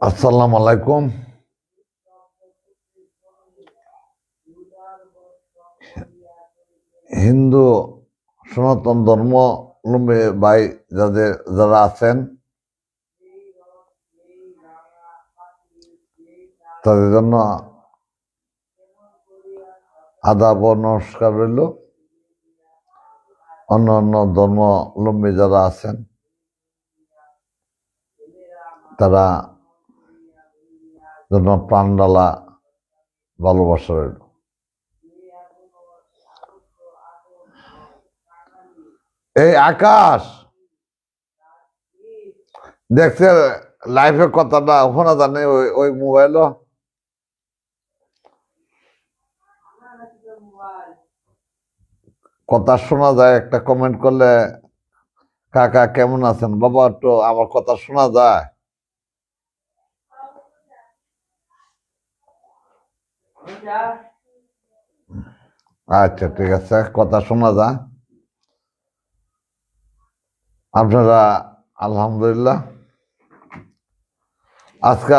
আসসালামু আলাইকুম। হিন্দু সনাতন ধর্মাবলম্বী ভাই যারা আছেন তাদের জন্য আদাব ও নমস্কার রইল। অন্য অন্য ধর্মাবলম্বী যারা আছেন তারা জন্য প্রাণডালা ভালোবাসা রইল। এই আকাশ দেখছে লাইফের কথাটা শোনা জানে ওই মোবাইলও কথা শোনা যায়। একটা কমেন্ট করলে কাকা কেমন আছেন বাবা, একটু আমার কথা শোনা যায়? আচ্ছা ঠিক আছে, কথা শোনা যায় আপনারা। আলহামদুলিল্লাহ। আজকে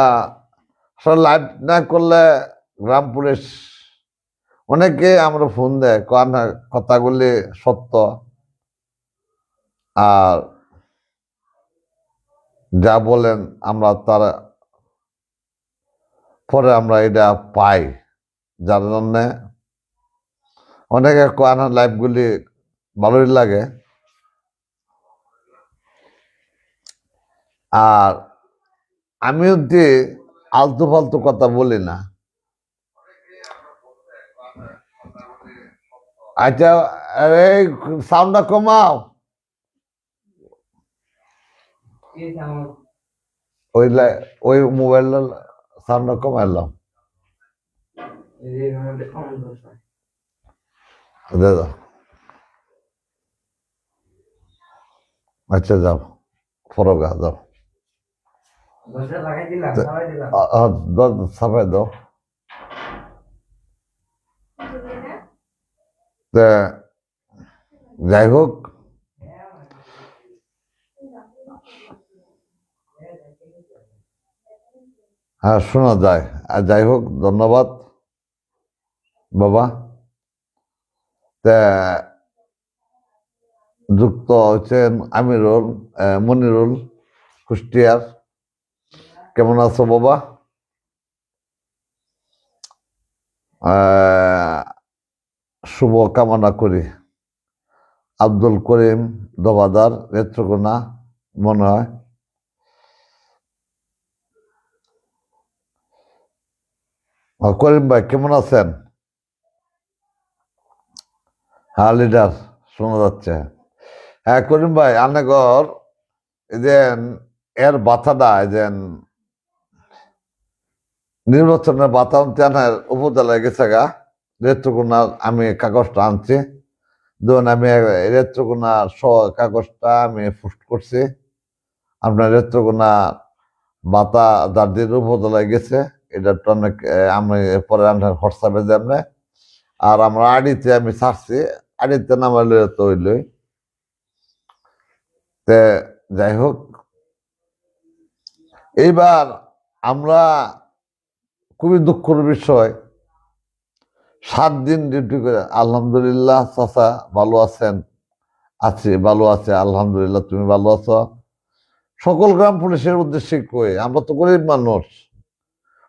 আসলে লাইভ না করলে গ্রাম পুলিশ অনেকে আমরা ফোন দেয়, কারণ কথাগুলি সত্য, আর যা বলেন আমরা তার পরে আমরা এটা পাই, যার জন্য অনেকে কান লাইভগুলি ভালোই লাগে। আর আমি অব্দি আলতু ফালতু কথা বলি না। আচ্ছা, আরে সাউন্ডটা কমাও। ওই মোবাইলের সাউন্ডটা কমাইলাম। দাদা আচ্ছা যাও, ফরগা যাও, ছাপাই দাও। যাই হোক, হ্যাঁ শোনা যায়। আর যাই হোক, ধন্যবাদ বাবা। যুক্ত হচ্ছেন আমিরুল, মনিরুল, কুষ্টিয়ার। কেমন আছো বাবা? শুভ কামনা করি। আব্দুল করিম দবাদার, নেত্রকোনা মনে হয়। করিম ভাই কেমন আছেন? হ্যাঁ লিডার শোনা যাচ্ছে। হ্যাঁ করিম ভাই, আনেগর এদেন এর বাথাটা এদেন নির্বাচনের বাতা আনার উপজেলায় গেছে গা। নেত্রকোনার আমি কাগজটা আনছি, ধরুন আমি নেত্রকোনা কাগজটা আমি পোস্ট করছি। আপনার নেত্রকোনা বাতা দার্জির উপজেলায় গেছে, এটা তো অনেক আমি পরে আপনার হোয়াটসঅ্যাপে দেন। আর আমরা আড়িতে আমি ছাড়ছি, আড়িতে নামাইলে তো হইলই। তে যাই হোক, এইবার আমরা খুবই দুঃখের বিষয়, 7 দিন ডিউটি করে। আলহামদুলিল্লাহ চাচা ভালো আছেন? আছি, ভালো আছে আলহামদুলিল্লাহ। তুমি ভালো আছো? সকল গ্রাম পুলিশের উদ্দেশ্যে কই, আমরা তো গরিব মানুষ,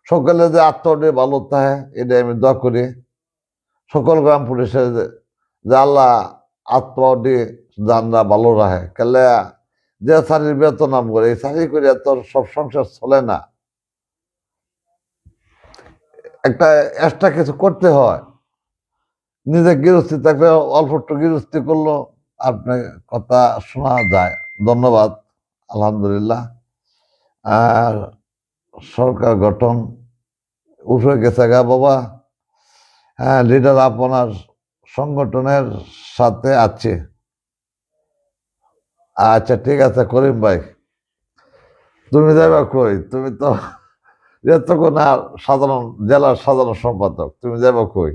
সকলে যে আত্মীয় ভালো থাকে এটা আমি দোয়া করি। সকল গ্রাম পুলিশের যে আল্লাহ আত্মীয় জানরা ভালো রাখে। কেলে যে চাকরির বেতন নাম করে, এই চাকরি করে তোর সব সংসার চলে না, একটা এক্সট্রা কিছু করতে হয়। নিজে গৃহস্থী থাকলে অল্প একটু গৃহস্থী করলো, আপনার কথা শোনা যায়। ধন্যবাদ আলহামদুলিল্লাহ। আর সরকার গঠন উঠে গেছে গা বাবা। হ্যাঁ লিডার আপনার সংগঠনের সাথে আছে। আচ্ছা ঠিক আছে করিম ভাই, তুমি যাবে কই? তুমি তো নেত্রকোনা সাধারণ জেলার সাধারণ সম্পাদক, তুমি যাবে কই?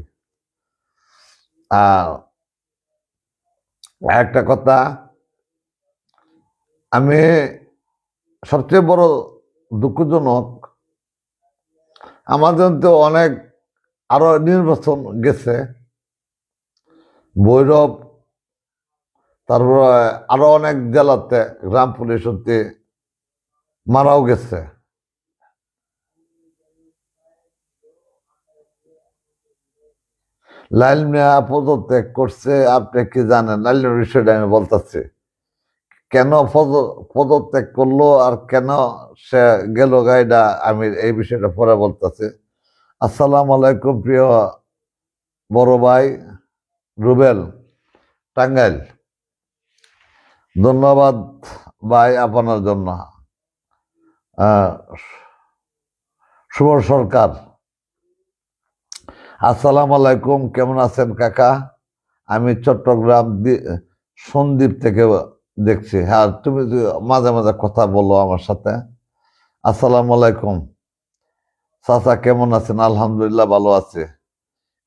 আর একটা কথা, আমি সবচেয়ে বড় দুঃখজনক আমাদের তো অনেক আরো নির্বাচন গেছে, ভৈরব, তারপরে আরো অনেক জেলাতে গ্রাম পুলিশ হতে মারাও গেছে। লাইল মিয়া পদত্যাগ করছে, আপনি কি জানেন? লাইল বিষয়টা আমি বলতেছি, কেন পদত্যাগ করলো আর কেন সে গেল গাইডা, আমি এই বিষয়টা পরে বলতেছি। আসসালামু আলাইকুম প্রিয় বড় ভাই রুবেল, টাঙ্গাইল। ধন্যবাদ ভাই আপনার জন্য। আহ, শুভ সরকার, আসসালামু আলাইকুম, কেমন আছেন কাকা? আমি চট্টগ্রাম সন্দ্বীপ থেকে দেখছি। হ্যাঁ, তুমি মাঝে মাঝে কথা বলো আমার সাথে। আসসালামু আলাইকুম চাচা, কেমন আছেন? আলহামদুলিল্লাহ ভালো আছে।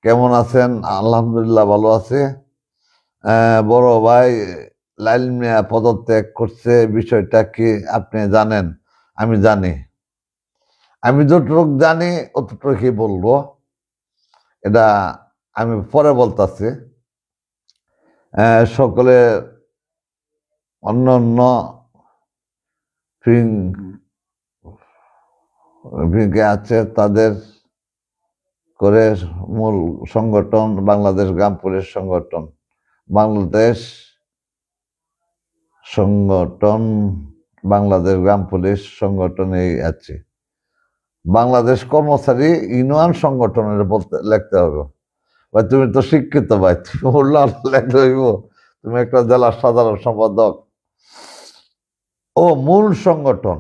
কেমন আছেন? আলহামদুলিল্লাহ ভালো আছে। বড় ভাই লাইল মিয়া পদত্যাগ করছে, বিষয়টা কি আপনি জানেন? আমি জানি, আমি যতটুক জানি অতটুকুই বলবো, এটা আমি পরে বলতেছি। সকলে অন্য অন্য আছে তাদের করে মূল সংগঠন বাংলাদেশ গ্রাম পুলিশ সংগঠন, বাংলাদেশ সংগঠন, বাংলাদেশ গ্রাম পুলিশ সংগঠনেই আছে। বাংলাদেশ কর্মচারী ইউনিয়ন সংগঠনের বলতে লিখতে হবে। ভাই তুমি তো শিক্ষিত ভাই, তুমি বললো লেখতে হইব, তুমি একটা জেলার সাধারণ সম্পাদক। ও মূল সংগঠন,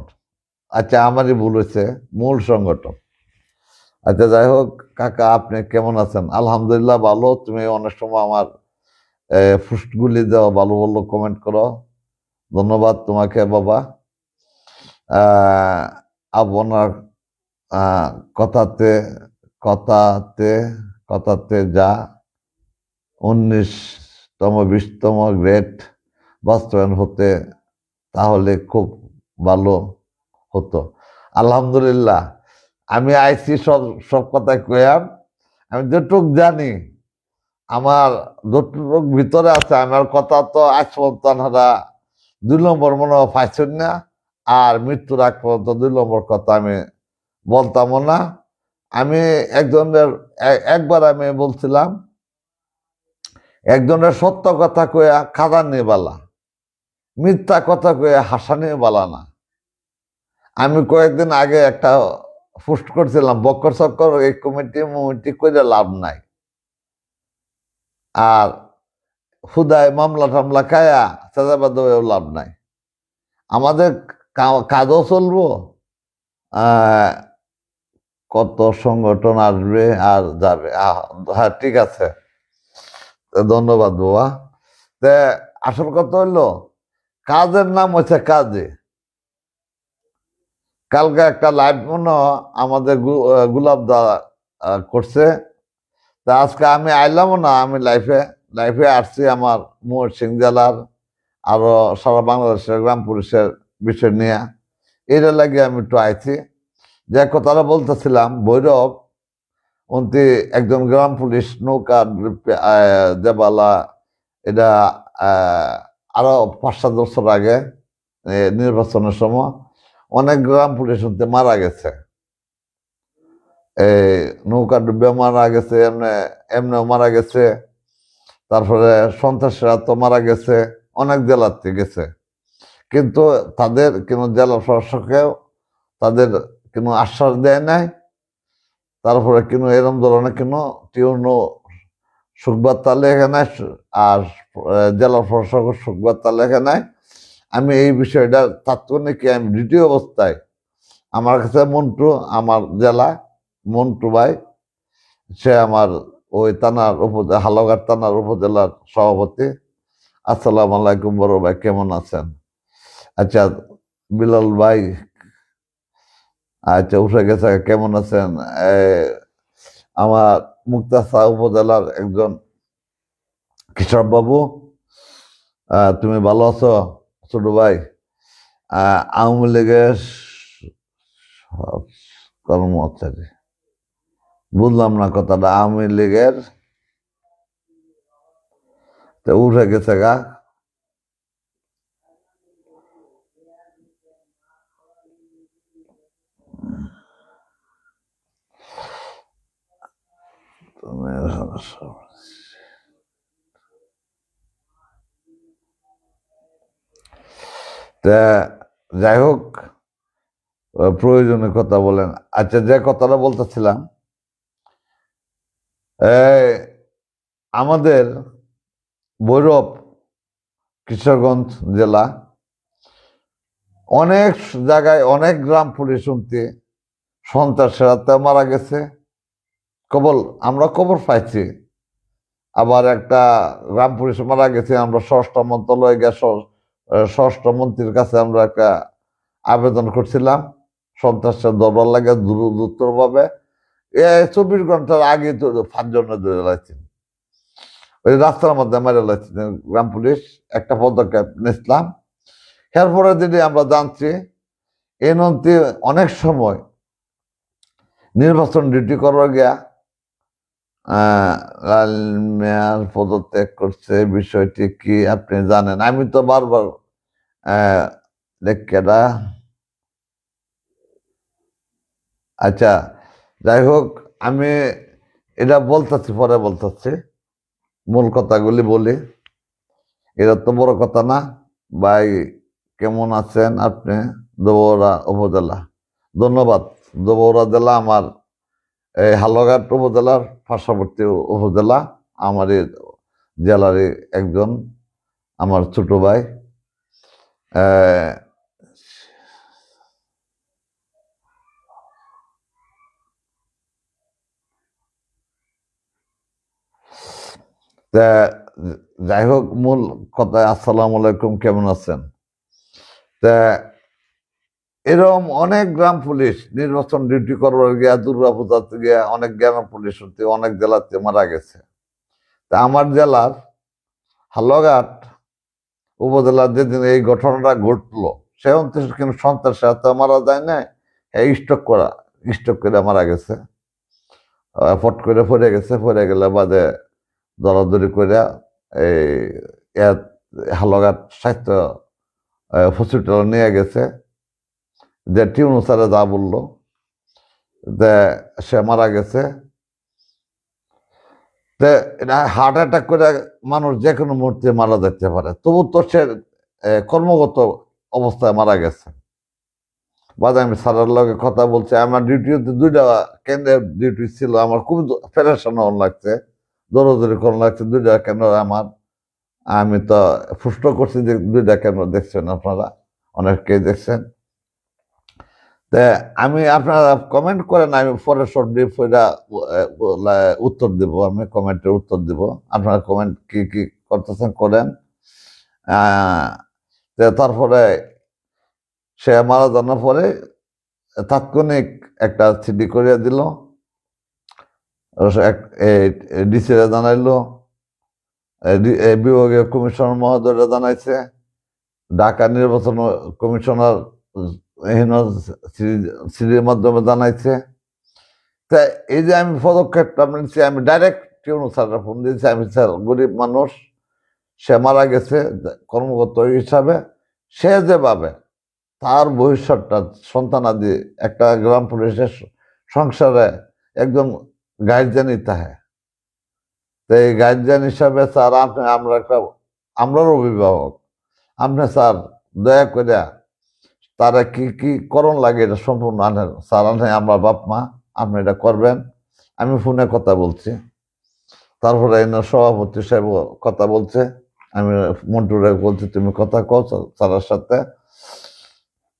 আচ্ছা আমারই ভুল হয়েছে, মূল সংগঠন। আচ্ছা যাই হোক কাকা, আপনি কেমন আছেন? আলহামদুলিল্লাহ ভালো। তুমি অনেক সময় আমার ফুসগুলি দেওয়া ভালো ভালো কমেন্ট করো, ধন্যবাদ তোমাকে বাবা। আপনার কথাতে কথাতে কথাতে যা 19তম 20তম গ্রেড বাস্তবায়ন হতে তাহলে খুব ভালো হতো। আলহামদুলিল্লাহ, আমি আইসি সব সব কথাই কয়াম। আমি যেটুক জানি, আমার যতটুক ভিতরে আছে, আমার কথা তো আজ পর্যন্ত আপনারা 2 নম্বর মনে হয় পাইছেন না, আর মৃত্যুর আগ পর্যন্ত 2 নম্বর কথা আমি বলতামও না। আমি একজনের একবার আমি বলছিলাম, একজনের সত্য কথা কয়া খাদান নিয়ে বালা, মিথ্যা কথা কয়া হাসা নিয়ে বালা না। আমি কয়েকদিন আগে একটা পোস্ট করছিলাম, বক্কর চক্কর এই কমিটি করে লাভ নাই, আর হুদায় মামলা টামলা খায়া সাজাবাদ হয়েও লাভ নাই। আমাদের কাজও চলবো, কত সংগঠন আসবে আর যাবে। হ্যাঁ ঠিক আছে, ধন্যবাদ বাবা। তে আসল কথা হইলো, কাজের নাম হচ্ছে কাজে। কালকে একটা লাইভ মনে আমাদের গুলাব দা করছে, তা আজকে আমি আইলামও না। আমি লাইফে লাইফে আসছি আমার ময়মনসিংহ জেলার আরো সারা বাংলাদেশের গ্রাম পুলিশের বিষয় নিয়ে, এটা লাগে আমি একটু আইছি। যে কথাটা বলতেছিলাম, ভৈরব অন্তি একজন গ্রাম পুলিশ নৌকা দেবালা, এটা আরো 5-7 বছর আগে নির্বাচনের সময় অনেক গ্রাম পুলিশ অন্তি মারা গেছে। এই নৌকা ডুবে মারা গেছে, এমনিও মারা গেছে। তারপরে সন্ত্রাসীরা তো মারা গেছে, অনেক জেলাতে গেছে, কিন্তু তাদের কোনো জেলা প্রশাসকেও তাদের কোনো আশ্বাস দেয় নাই। তারপরে কিন্তু এরম ধরনের কোনো টিউনো সুখবার্তা লেখে নাই, আর জেলা প্রশাসক সুখবার্তা লেখে নাই। আমি এই বিষয়টা তাৎক্ষণিক আমি ডিউটি অবস্থায়, আমার কাছে মন্টু, আমার জেলা মন্টু ভাই, সে আমার ওই থানার হালঘাট থানার উপজেলার সভাপতি। আসসালামু আলাইকুম বড় ভাই, কেমন আছেন? আচ্ছা বিলাল ভাই, আচ্ছা উঠে গেছে, কেমন আছেন? আমার মুক্তাসা উপজেলার একজন কৃষক বাবু, তুমি ভালো আছো ছোট ভাই? আওয়ামী লীগের কর্মচারী, বুঝলাম না কথাটা। আওয়ামী লীগের তো উঠে গেছে গা। তা যাই হোক, প্রয়োজনে কথা বলেন। আচ্ছা, যে কথাটা বলতেছিলাম, এই আমাদের ভৈরব কিশোরগঞ্জ জেলা অনেক জায়গায় অনেক গ্রাম পুলিশ শুনতে সন্ত্রাসের হাতে মারা গেছে। আমরা খবর পাইছি। আবার একটা গ্রাম পুলিশ মারা গেছে, আমরা স্বরাষ্ট্র মন্ত্রণালয়ে গিয়ে স্বরাষ্ট্র মন্ত্রীর কাছে আমরা একটা আবেদন করছিলাম সন্ত্রাসের ধরবার লাগে দ্রুত ভাবে। 24 ঘন্টার আগে তো 5 জনে ধরে লাগছেন, ওই রাস্তার মধ্যে মেরে লাগছেন গ্রাম পুলিশ। একটা পদক্ষেপ নিয়েছিলাম। এরপরে দিদি আমরা জানছি এই নন্তি অনেক সময় নির্বাচন ডিউটি করবার গিয়া লাল মেয়ার পদত্যাগ করছে। বিষয়টি কি আপনি জানেন? আমি তো বারবার লেখকেরা। আচ্ছা, যাই হোক, আমি এটা বলতেছি, পরে বলতেছি, মূল কথাগুলি বলি। এটা তো বড় কথা না। ভাই কেমন আছেন আপনি? দোবরা উপজেলা। ধন্যবাদ। দোবরা জেলা আমার এই হালুয়াঘাট উপজেলার পার্শ্ববর্তী উপজেলা। আমার এই জেলারই একজন আমার ছোট ভাই। তা যাই হোক, মূল কথায় আসসালামু আলাইকুম, কেমন আছেন? তা এরকম অনেক গ্রাম পুলিশ নির্বাচন ডিউটি করবার গিয়া, দুর্গা পূজাতে গিয়া অনেক গ্রাম পুলিশ অনেক জেলাতে মারা গেছে। তা আমার জেলার হালুয়াঘাট উপজেলার যেদিন এই ঘটনাটা ঘটলো, সে কিন্তু সন্ত্রাসের হাতে মারা যায় না, স্ট্রোক করে মারা গেছে। ফট করে পড়ে গেছে, পড়ে গেলে বাদে দরাদরি করে এই হালুয়াঘাট স্বাস্থ্য হসপিটালে নিয়ে গেছে। যে টিউন স্যারে যা বললো যে সে মারা গেছে। এটা হার্ট অ্যাটাক করে মানুষ যে কোনো মুহূর্তে মারা যেতে পারে, তবু তো সে কর্মগত অবস্থায় মারা গেছে। বাদে আমি স্যারের লগে কথা বলছি। আমার ডিউটিতে 2টা কেন্দ্রের ডিউটি ছিল। আমার খুব প্যারেশান হন লাগছে, দৌড়দৌড়ি করানো লাগছে 2টা কেন্দ্র আমার। আমি তো প্রশ্ন করছি যে 2টা কেন্দ্র দেখছেন আপনারা, অনেককেই দেখছেন। তা আমি, আপনারা কমেন্ট করেন, আমি পরে শর্ট ব্রিফ উত্তর দেব, আমি কমেন্টের উত্তর দেব। আপনারা কমেন্ট কি কি করতেছেন করেন। তারপরে সে মারা যাওয়ার পরে তাৎক্ষণিক একটা সিডি করিয়া দিল, ডিসিরা জানাইলো, বিভাগীয় কমিশনার মহোদয়রা জানাইছে, ঢাকা নির্বাচন কমিশনার সিডির মাধ্যমে জানাইছে। তা এই যে আমি পদক্ষেপটা নিচ্ছি, আমি ডাইরেক্ট টিউন স্যাররা ফোন দিয়েছি। আমি স্যার, গরিব মানুষ, সে মারা গেছে কর্মকর্তা হিসাবে, সে যেভাবে তার ভবিষ্যৎটা সন্তানাদি একটা গ্রাম পুলিশের সংসারে একজন গার্জিয়ানই তাহে। তো এই গার্জিয়ান হিসাবে স্যার, আমরার অভিভাবক, আপনি স্যার দয়া করে তারা কি কি করণ লাগে এটা সম্পূর্ণ আনেন স্যার। আনেন আমার বাপ মা, আপনি এটা করবেন। আমি ফোনে কথা বলছি। তারপরে এনার সভাপতি সাহেব কথা বলছে। আমি মন্টুরে বলছি তুমি কথা কও স্যারের সাথে।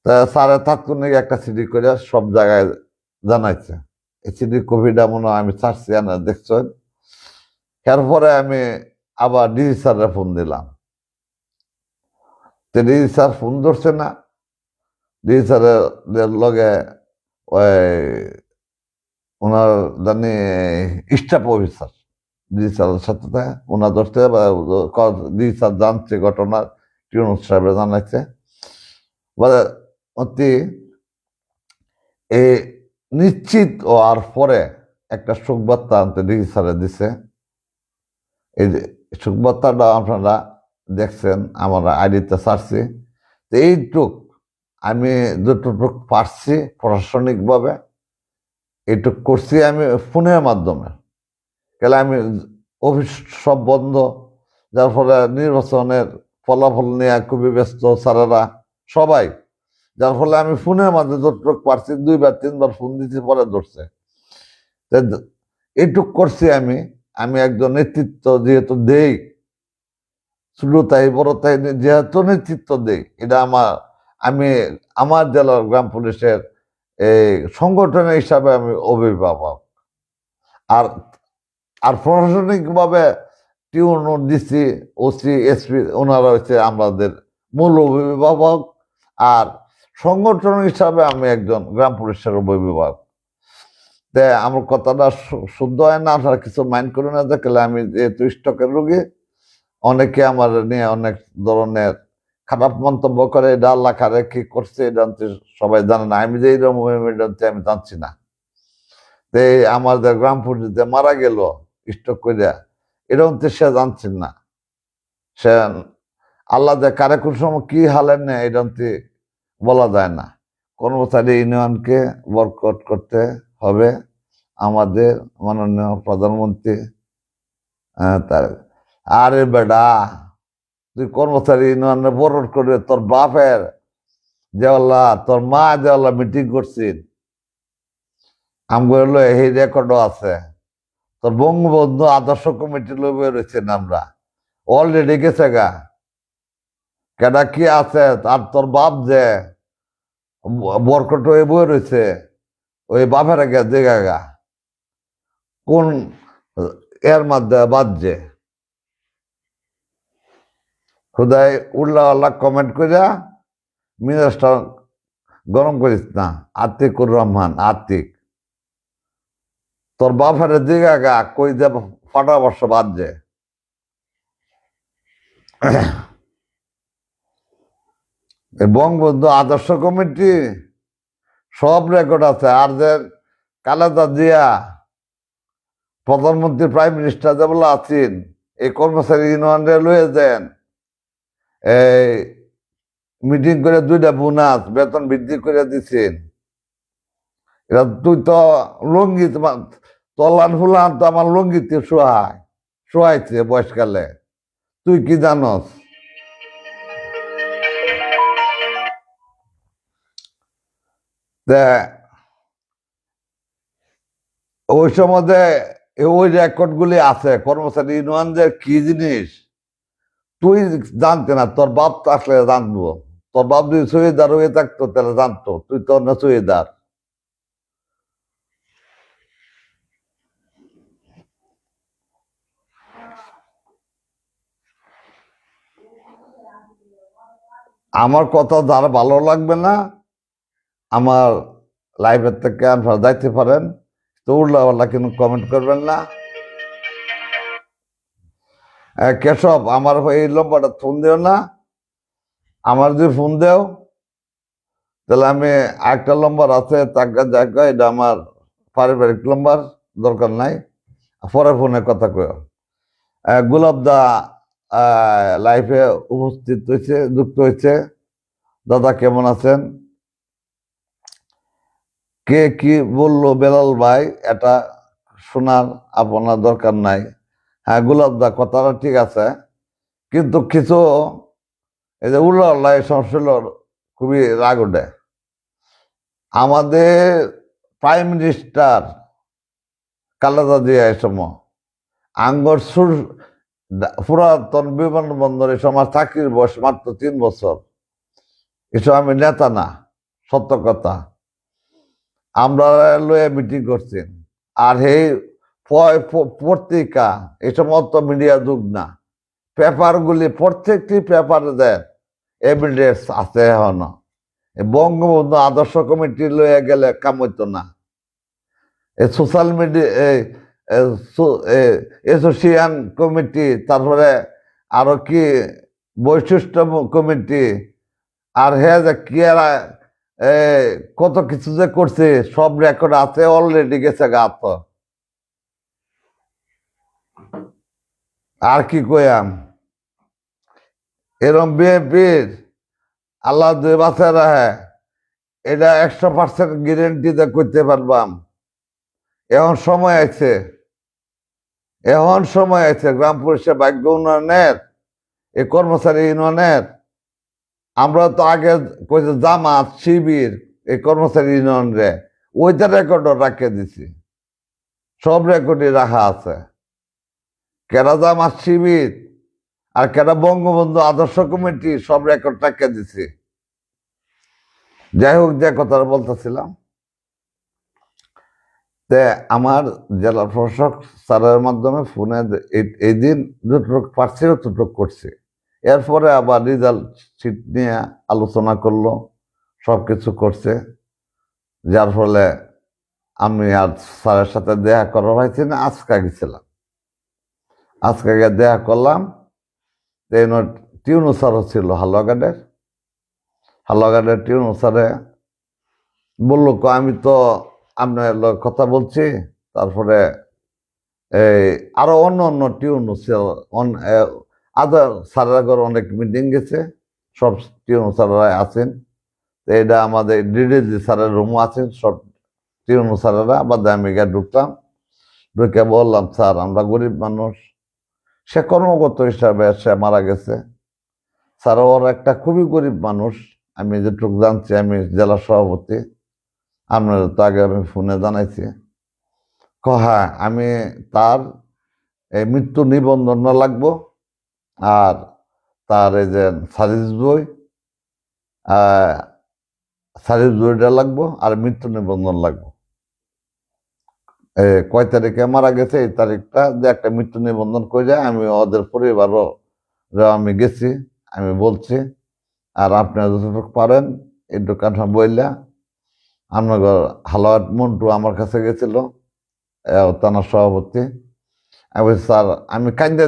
তা স্যারের তাৎক্ষণিক একটা সিডি করে সব জায়গায় জানাইছে। এই সিডি কপিটা মনে হয় আমি ছাড়ছি, আনা দেখছেন। এরপরে আমি আবার ডিজি স্যারের ফোন দিলাম। তো ডিজি স্যার ফোন ধরছে না। ডিজি স্যারের লগে ওই ওনার জানি স্টাফ অফিসার ডিজি স্যারের সাথে ওনার ধরতে, ডিজি স্যার জানছে ঘটনা, টিউন সাহেবের জানাইছে। অতি নিশ্চিত হওয়ার পরে একটা শোকবার্তা আনতে ডিসি স্যারে দিছে। এই যে শোকবার্তাটা আপনারা দেখছেন, আমরা আইডিতে ছাড়ছি। তো এইটুক আমি যতটুক পারছি প্রশাসনিকভাবে এইটুক করছি আমি ফোনের মাধ্যমে। তাহলে আমি অফিস সব বন্ধ, যার ফলে নির্বাচনের ফলাফল নিয়ে খুবই ব্যস্ত স্যারেরা সবাই, যার ফলে আমি ফোনের মাধ্যমে যতটুকু পারছি 2-3বার ফোন দিতে পরে ধরছে। এইটুক করছি আমি। আমি একজন নেতৃত্ব যেহেতু দেই, ছোট তাই বড় তাই যেহেতু নেতৃত্ব দেই, এটা আমি আমার জেলার গ্রাম পুলিশের এই সংগঠন হিসাবে আমি অভিভাবক। আর আর প্রশাসনিকভাবে টিউন, ডিসি, ওসি, এসপি ওনারা হচ্ছে আমাদের মূল অভিভাবক। আর সংগঠন হিসাবে আমি একজন গ্রাম পুলিশের অভিভাবক। তাই আমার কথাটা শুদ্ধ হয় না, আপনারা কিছু মাইন্ড করে না দেখলে। আমি যেহেতু স্টকের রোগী, অনেকে আমার নিয়ে অনেক ধরনের খারাপ মন্তব্য করে। এটা আল্লাহ কারে কি করছে এটা সবাই জানে না, আমি যে এইরকম আমি জানছি না। তো আমাদের গ্রাম পুলিশে মারা গেল স্টক করিয়া, এরকম তো সে জানছেন না। সে আল্লাহ যে কারে কোন সময় কি হালেন না এরকম বলা যায় না। কর্মচারী ইউনিয়নকে বরকট করতে হবে আমাদের মাননীয় প্রধানমন্ত্রী। তার আরে বেডা, তুই কর্মচারী ইউনিয়নে বরকট করবে? তোর বাপের দেওয়াল্লা, তোর মা দেওয়াল্লা মিটিং করছিস, আমগুলো এই রেকর্ডও আছে। তোর বঙ্গবন্ধু আদর্শ কমিটি লোক রয়েছেন, আমরা অলরেডি গেছে গা। কেডা কি আছে? আর তোর বাপ যে বরকট হয়ে বয়ে রয়েছে, ওই বাপের আগে দেখা গা কোন এর মধ্যে বাজছে। খুদাই উল্লাহ আল্লাহ কমেন্ট করিয়া মিনিস্টার গরম করিস না। আতিকুর রহমান, আতিক, তোর বাপের দিঘা গা কই যে ফাটা বর্ষ বাজছে। বঙ্গবন্ধু আদর্শ কমিটি সব রেকর্ড আছে। আর যে খালেদা জিয়া প্রধানমন্ত্রী প্রাইম মিনিস্টার যে বলে আছেন, এই কর্মচারী ইউনিয়নে লয়ে যান, এই মিটিং করে 2টা বোনাস বেতন বৃদ্ধি করে দিচ্ছেন। এটা তুই তো লঙ্গি, তলান ফুলান তো আমার লঙ্গিতে শোয়াইছে বয়সকালে, তুই কি জানস? ওই সময় ওই রেকর্ড গুলি আছে কর্মচারী ইউনিয়ন যে কি জিনিস তুই জানতে না, তোর বাপ তো আসলে জানবো। তোর বাপ যদি সুবিধার হয়ে থাকতো তাহলে জানতো, তুই তো না সুবিধার। আমার কথা যারা ভালো লাগবে না, আমার লাইভের থেকে আপনারা যাইতে পারেন, তো উল্লাহ কিন্তু কমেন্ট করবেন না। কেশব, আমার এই নম্বরটা ফোন দিও না। আমার যদি ফোন দেও তাহলে আমি একটা নম্বর আছে তাকে জায়গা, এটা আমার পারিবারিক নম্বর, দরকার নাই। পরে ফোনে কথা কয়। গোলাপ দা লাইফে উপস্থিত হয়েছে, যুক্ত হয়েছে। দাদা কেমন আছেন? কে কি বললো বেলাল ভাই, এটা শোনার আপনার দরকার নাই। হ্যাঁ গোলাপ দা কথাটা ঠিক আছে, কিন্তু কিছু এই যে উল্লাহ সমস্যা খুবই রাগ ওঠে। আমাদের প্রাইম মিনিস্টার খালেদা জিয়া এই সময় আঙ্গর পুরাতন বিমানবন্দরে সময় চাকরির বয়স মাত্র 3 বছর। এসব আমি নেতা না, সত্য কথা। আমরা লয়ে মিটিং করছেন, আর এই পত্রিকা এই সমস্ত মিডিয়া যুগ না, পেপারগুলি প্রত্যেকটি পেপারে দেন এভিডেন্স আছে। এখনো বঙ্গবন্ধু আদর্শ কমিটি লয়ে গেলে কাম হইতো না। সোশ্যাল মিডিয়া, এসোসিয়েশন কমিটি, তারপরে আরো কি বৈশিষ্ট্য কমিটি, আর হ্যাঁ যে কি কত কিছু যে করছে সব রেকর্ড আছে, অলরেডি গেছে গা। তো আর কি কয়াম, এরম বিএনপির আল্লাহ দুই বাচ্চা রাহে, এটা 100% গ্যারেন্টিতে করতে পারবাম। এখন সময় আছে, এখন সময় আছে গ্রাম পরিষদ ভাগ্য উন্নয়নের, এই কর্মচারী ইউনিয়নের, আমরা তো আগে কইছে জামাত শিবির, এই কর্মচারী ইউনিয়ন রে ওইটা রেকর্ডও রাখে দিছি, সব রেকর্ডই রাখা আছে। কেরা জামাত শিবির আর কেরা বঙ্গবন্ধু আদর্শ কমিটি, সব রেকর্ড রাখে দিছি। যাই হোক, যে কথাটা বলতেছিলাম, আমার জেলা প্রশাসক স্যারের মাধ্যমে ফোনে এই দিন যতটুক পারছি ততটুক করছি। এরপরে আবার রেজাল্ট শিট নিয়ে আলোচনা করলো, সবকিছু করছে, যার ফলে আমি আর স্যারের সাথে দেখা করা হয়েছি না। আজকে গেছিলাম, আজকে গিয়ে দেখা করলাম। টিউনু স্যারও ছিল হালুয়াঘাটের টিউনু স্যারে বললো, আমি তো আপনার কথা বলছি। তারপরে এই আরো অন্য অন্য টিউনু আদার স্যারেরা অনেক মিটিং গেছে, সব টিউনু স্যারেরা আছেন। এটা আমাদের ডিডিজি স্যারের রুমও আছেন, সব টিউনু স্যারেরা। বাদে আমি গিয়ে ঢুকলাম, ঢুকে বললাম, স্যার আমরা গরিব মানুষ। সে কর্মগত হিসাবে সে মারা গেছে। স্যার ওর একটা খুবই গরিব মানুষ, আমি যেটুকু জানছি, আমি জেলা সভাপতি, আপনার তো আগে আমি ফোনে জানাইছি। হ্যাঁ, আমি তার এই মৃত্যু নিবন্ধন লাগবো, আর তার এই যে সারিস বইটা লাগবো, আর মৃত্যু নিবন্ধন লাগবো। কয় তারিখে মারা গেছে এই তারিখটা যে একটা মৃত্যু নিবন্ধন করে যায়। আমি ওদের পরিবারও আমি গেছি, আমি বলছি। আর আপনারা যতটুকু পারেন একটু কাঠা বইলা, আপনার হালুয়াট মন্টু আমার কাছে গেছিল, থানার সভাপতি। আমি বলছি, স্যার আমি কান্দা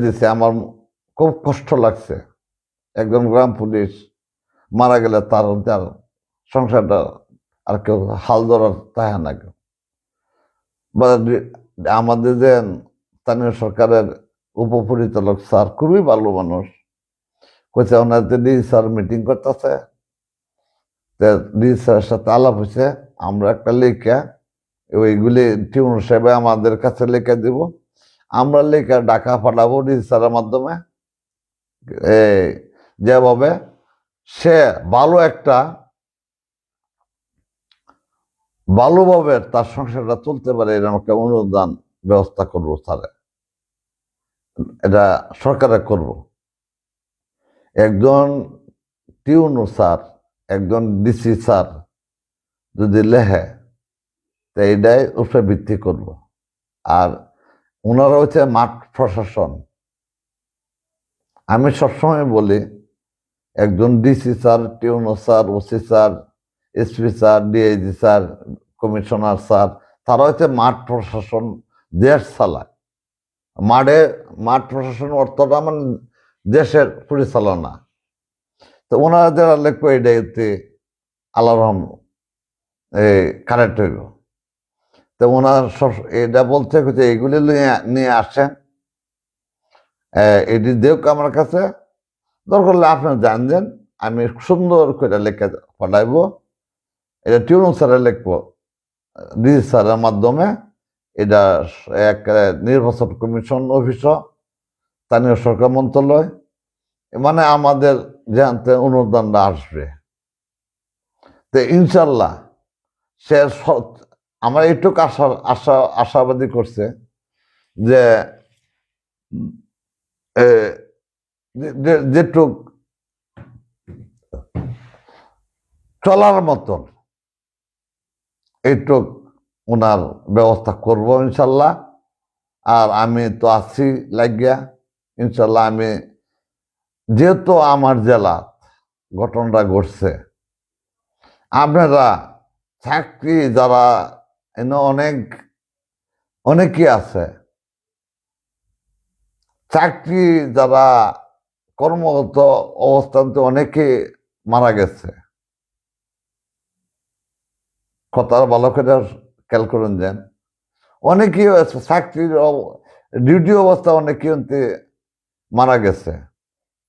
দিছি, আমার খুব কষ্ট লাগছে। একজন গ্রাম পুলিশ মারা গেলে তার সংসারটা আর কেউ হাল ধরার তাহে না কেউ। আমাদের যে স্থানীয় সরকারের উপপরিচালক স্যার খুবই ভালো মানুষ, কইছে ওনাদের ডিসি স্যার মিটিং করতেছে, ডিসি স্যারের সাথে আলাপ হয়েছে, আমরা একটা লেখা ওইগুলি টিউন সাহেবে আমাদের কাছে লেখা দিব, আমরা লেখা ঢাকা পাঠাবো ডিসি স্যারের মাধ্যমে। যেভাবে সে ভালোভাবে তার সংসারটা চলতে পারে, এরকম একটা অনুদান ব্যবস্থা করবো স্যারে, এটা সরকারে করব। একজন টিউনু স্যার, একজন ডিসি স্যার যদি লেখে, তো এইটাই উপরে ভিত্তি করব। আর ওনারা হচ্ছে মাঠ প্রশাসন। আমি সবসময় বলি, একজন ডিসি স্যার, টিউনু স্যার, OC sir, SP sir, DIG sir, commissioner sir, তারা হচ্ছে মাঠ প্রশাসন, দেশ চালায়। মাঠ প্রশাসন অর্থটা মানে দেশের পরিচালনা। তো ওনারা যারা লেখো এটাতে আল্লাহ রহম কারেক্ট হইব। তো ওনার এটা বলতে হচ্ছে এগুলি নিয়ে আসেন, এটি দেখ আমার কাছে, দরকার হলে আপনার জানবেন, আমি সুন্দর করে লেখা পাঠাইব। এটা টিউনু স্যারে লিখবো, ডিজি স্যারের মাধ্যমে। এটা এক নির্বাচন কমিশন অফিস, স্থানীয় সরকার মন্ত্রণালয়, মানে আমাদের জানতে অনুদানটা আসবে। তো ইনশাল্লাহ সে আমার এইটুকু আশাবাদী করছে যে যেটুক চলার মতন এইটুক ওনার ব্যবস্থা করব ইনশাল্লাহ। আর আমি তো আছি লাগিয়া, ইনশাল্লাহ। আমি যেহেতু আমার জেলা ঘটনাটা ঘটছে, আপনারা চাকরি যারা অনেকেই আছে, চাকরি যারা কর্মরত অবস্থানতে অনেকে মারা গেছে। কথা ভালো করে খেয়াল করুন, যেন অনেকেই চাকরির ডিউটি অবস্থা অনেক কিন্তু মারা গেছে।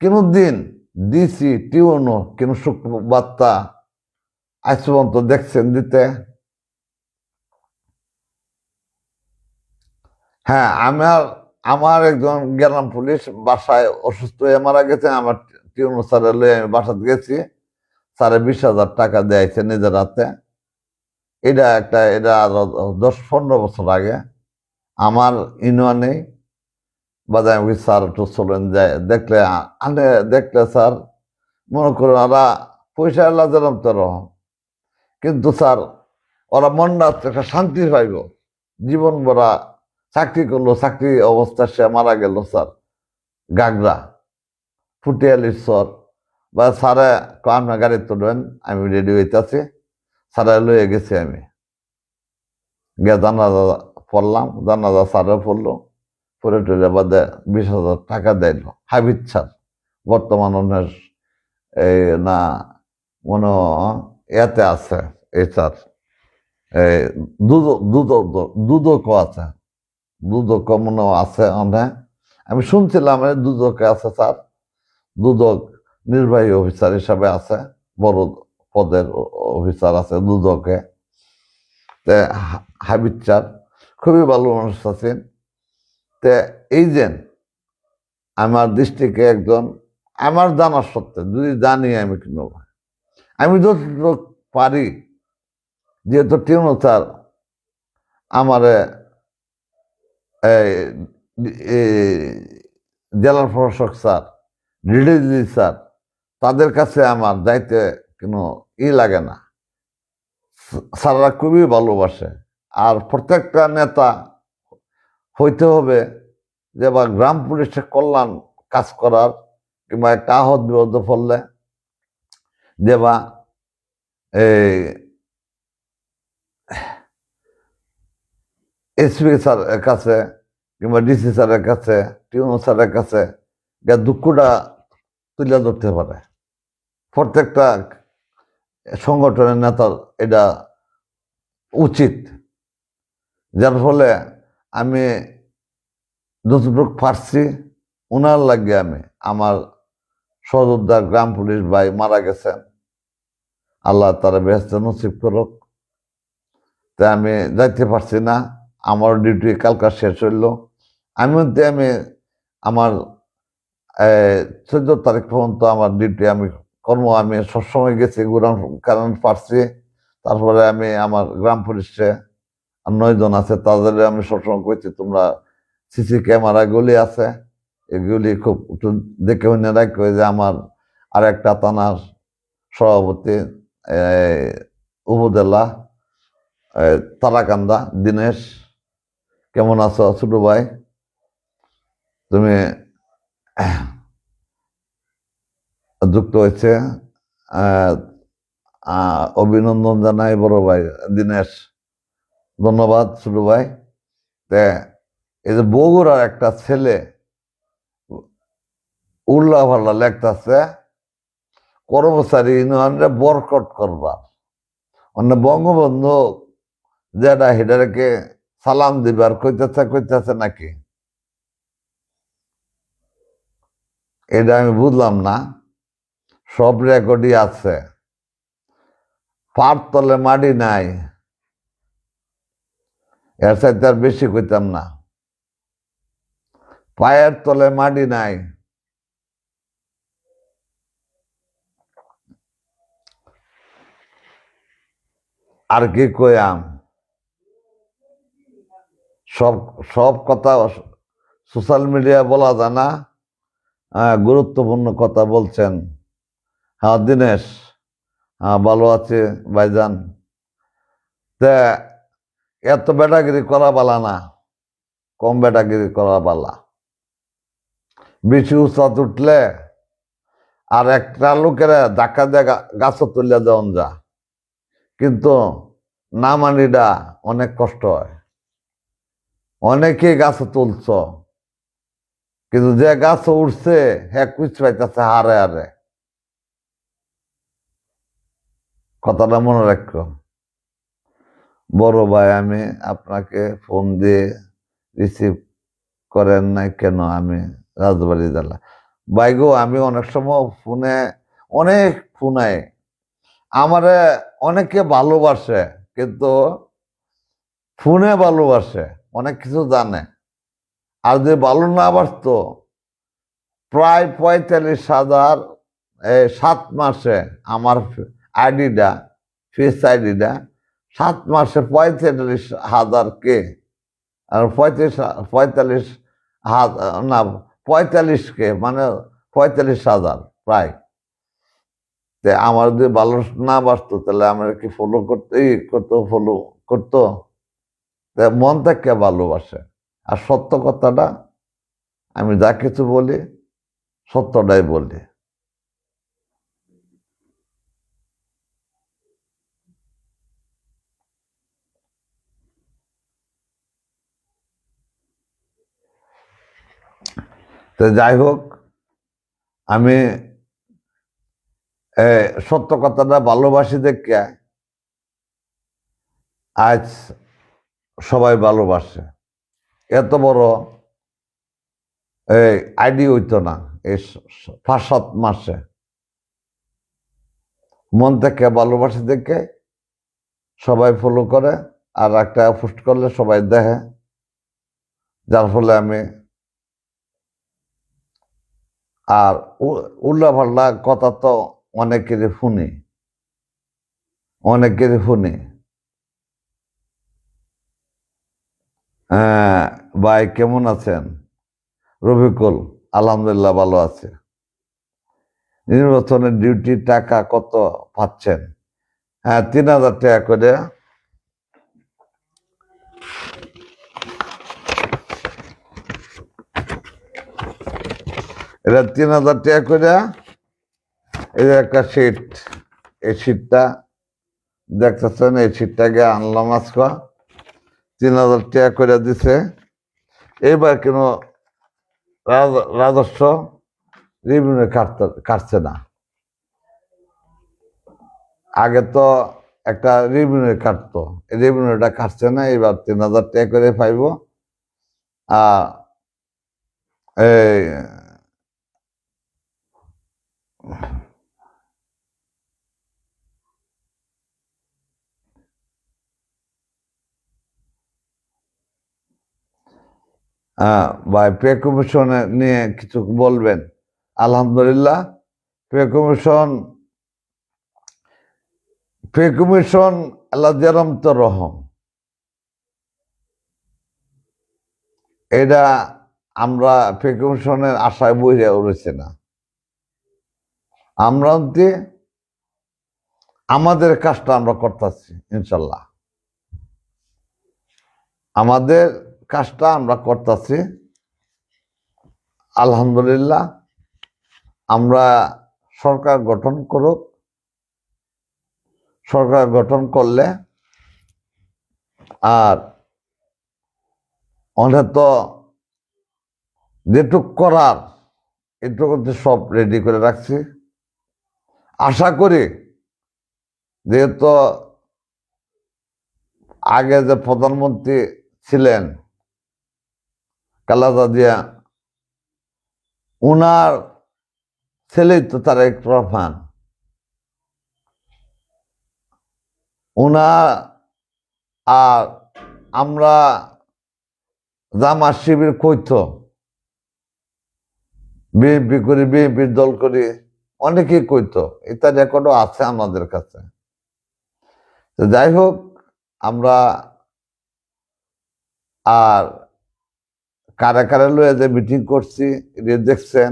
কোনো দিন ডিসি টিউনো কোনো সুখ বার্তা আজ পর্যন্ত দেখছেন দিতে? হ্যাঁ, আমার আমার একজন গ্রাম পুলিশ বাসায় অসুস্থ হয়ে মারা গেছে। আমার টিউনো স্যারে লয়ে আমি বাসাতে গেছি, স্যারে 20,000 টাকা দিয়েছে নিজের হাতে। এটা আরো 10-15 বছর আগে। আমার ইউনিয়নে বাজায় আমি স্যার একটু চলেন যায় দেখলে আনে দেখলে স্যার মনে করুন ওরা পয়সা আল্লাহ দিলাম তোর, কিন্তু স্যার ওরা মনটা একটা শান্তি পাইব। জীবন ভরা চাকরি করলো, চাকরি অবস্থা সে মারা গেল স্যার গাগরা ফুটিয়ালির স্যার। বা স্যারে আপনার গাড়ি তুলবেন, আমি রেডি হইতেছি, স্যারে লয়ে গেছি। আমি গিয়ে জানাজা পড়লাম, জানাজা স্যারে পড়লো, পরে টরে বাদে 20,000 টাকা দিল হাবিব স্যার। বর্তমান ওনার এই না মনে এতে আছে এই স্যার, এই দুদক আছে, দুদক মনে আছে অনেক। আমি শুনছিলাম দুদকে আছে স্যার, দুদক নির্বাহী অফিসার হিসাবে আছে, বড় পদের অফিসার আছে দুদকে। হাবিব স্যার খুবই ভালো মানুষ আছেন। তে এই যে আমার দৃষ্টিকে একজন আমার জানার সত্ত্বে যদি জানি আমি কিনব, আমি যতটুকু পারি, যেহেতু টিউনো স্যার আমারে জেলার প্রশাসক স্যার, ডিডিজি স্যার, তাদের কাছে আমার যাইতে কোনো লাগে না। স্যাররা খুবই ভালোবাসে। আর প্রত্যেকটা নেতা হইতে হবে যে বা গ্রাম পুলিশের কল্যাণ কাজ করার, কিংবা একটা আহত বিপদে পড়লে যে বা এই এসপি স্যারের কাছে কিংবা ডিসি স্যারের কাছে, টিউনো স্যারের কাছে যা দুঃখটা তুলে ধরতে পারে। প্রত্যেকটা সংগঠনের নেতার এটা উচিত। যার ফলে আমি যতটুকু পারছি ওনার লাগে আমি, আমার সহযোদ্ধা গ্রাম পুলিশ ভাই মারা গেছেন, আল্লাহ তারা বেহেশতে নসিব করুক। তাই আমি যাইতে পারছি না, আমার ডিউটি কালকা শেষ হইল। আমি আমার 14 তারিখ পর্যন্ত আমার ডিউটি আমি আমি সবসময় গেছি গুরাম কারণ পারছি। তারপরে আমি আমার গ্রাম পুলিশে 9 জন আছে, তাদের আমি সবসময় কইছি তোমরা সিসি ক্যামেরা গুলি আছে এগুলি খুব একটু দেখে শুনে রাখবে। যে আমার আর একটা থানার সভাপতি উপজেলা তারাকান্দা দিনেশ, কেমন আছো ছোট ভাই? তুমি যুক্ত হয়েছে, অভিনন্দন জানাই বড় ভাই দিনেশ, ধন্যবাদ ছোট ভাই। এই যে বগুড়ার একটা ছেলে উল্লা ভাল্লা লেখতেছে কর্মচারী ইউনিয়নরে বরকট করবা, অন্য বঙ্গবন্ধু যেটা হেডারকে সালাম দিবার কইতেছে নাকি, এটা আমি বুঝলাম না। সব রেকর্ডই আছে, পার তলে মাটি নাই, এর সাথে আর বেশি কইতাম না। পায়ের তলে মাটি নাই। আর কি কইয়াম, সব সব কথা সোশ্যাল মিডিয়া বলা যায় না। গুরুত্বপূর্ণ কথা বলছেন। হ্যাঁ দিনেশ, হ্যাঁ ভালো আছে ভাইজান। তা এত বেটাগিরি করা বালা না, কম বেটাগিরি করা বালা। বেশি উৎসাহ উঠলে আর একটা লোকের ধাক্কা দিয়ে গাছও তুলে দেওয়া যা, কিন্তু না মানিটা অনেক কষ্ট হয়। অনেকেই গাছ তুলছ, কিন্তু যে গাছ উঠছে হ্যাঁ কুচ পাইতেছে হারে হারে। কথাটা মনে রাখো বড় ভাই। আমি আপনাকে ফোন দিয়ে রিসিভ করেন নাই কেন? আমি রাজবাড়ি জেলা। ভাই গো, আমি অনেক সময় ফোনে, অনেক ফোনে আমারে অনেকে ভালোবাসে, কিন্তু ফোনে ভালোবাসে, অনেক কিছু জানে। আর যে ভালো না বাসতো, প্রায় 45,000 7 মাসে আমার আইডিটা, ফেস আইডিটা 7 মাসে 45,000 কে, আর 45,000 না, 45 কে, মানে 45,000 প্রায়। আমার যদি ভালো না বাসতো, তাহলে আমার কি ফলো করতেই করতো, ফলো করতো? মন থেকে ভালোবাসে। আর সত্য কথাটা, আমি যা কিছু বলি সত্যটাই বলি। তো যাই হোক, আমি সত্য কথাটা ভালোবাসি দেখে আজ সবাই ভালোবাসে। এত বড় আইডি হইতো না এই 5-7 মাসে। মন থেকে ভালোবাসি দেখে সবাই ফলো করে, আর একটা পোস্ট করলে সবাই দেখে, যার ফলে আমি আর উল্লাপাল্লা কথা তো অনেকেরই শুনি, অনেকেরই শুনি। হ্যাঁ ভাই, কেমন আছেন? রফিকুল, আলহামদুলিল্লাহ ভালো আছে। নির্বাচনের ডিউটির টাকা কত পাচ্ছেন? হ্যাঁ, 3,000 টাকা করে। এটা 3,000 টাকা করে। এই যে একটা সিট, এই সিটটা দেখতেছেন, এই সিটটাকে আনলাম আজকে, 3,000 টাকা করে দিছে। এইবার কেন রাজস্ব রেভিনিউ কাটছে না? আগে তো একটা রেভিনিউ কাটতো, এই রেভিনিউটা কাটছে না, এবার 3,000 টাকা করে পাইব। এই ভাই, পে কমিশন নিয়ে কিছু বলবেন? আলহামদুলিল্লাহ, পে কমিশন, পে কমিশন আল্লাহ যেরম তো রহম। এটা আমরা পে কমিশনের আশায় বইরে উঠেছে না। আমরা আমাদের কাজটা আমরা করতেছি, ইনশাল্লাহ আমাদের কাজটা আমরা করতেছি, আলহামদুলিল্লাহ। আমরা সরকার গঠন করুক, সরকার গঠন করলে আর অনেক তো যেটুক করার এটুকু সব রেডি করে রাখছি। আশা করি, যেহেতু আগে যে প্রধানমন্ত্রী ছিলেন খালেদা জিয়া, উনার ছেলেই তো তারেক রহমান, উনার আর আমরা জামাত শিবির কইতো, বিএনপি করি, বিএনপির দল করি, অনেকেই কইতো। এটা রেকর্ডও আছে আমাদের কাছে। তো যাই হোক, আমরা আর কারে কারে লয়ে যে মিটিং করছি, এটা দেখছেন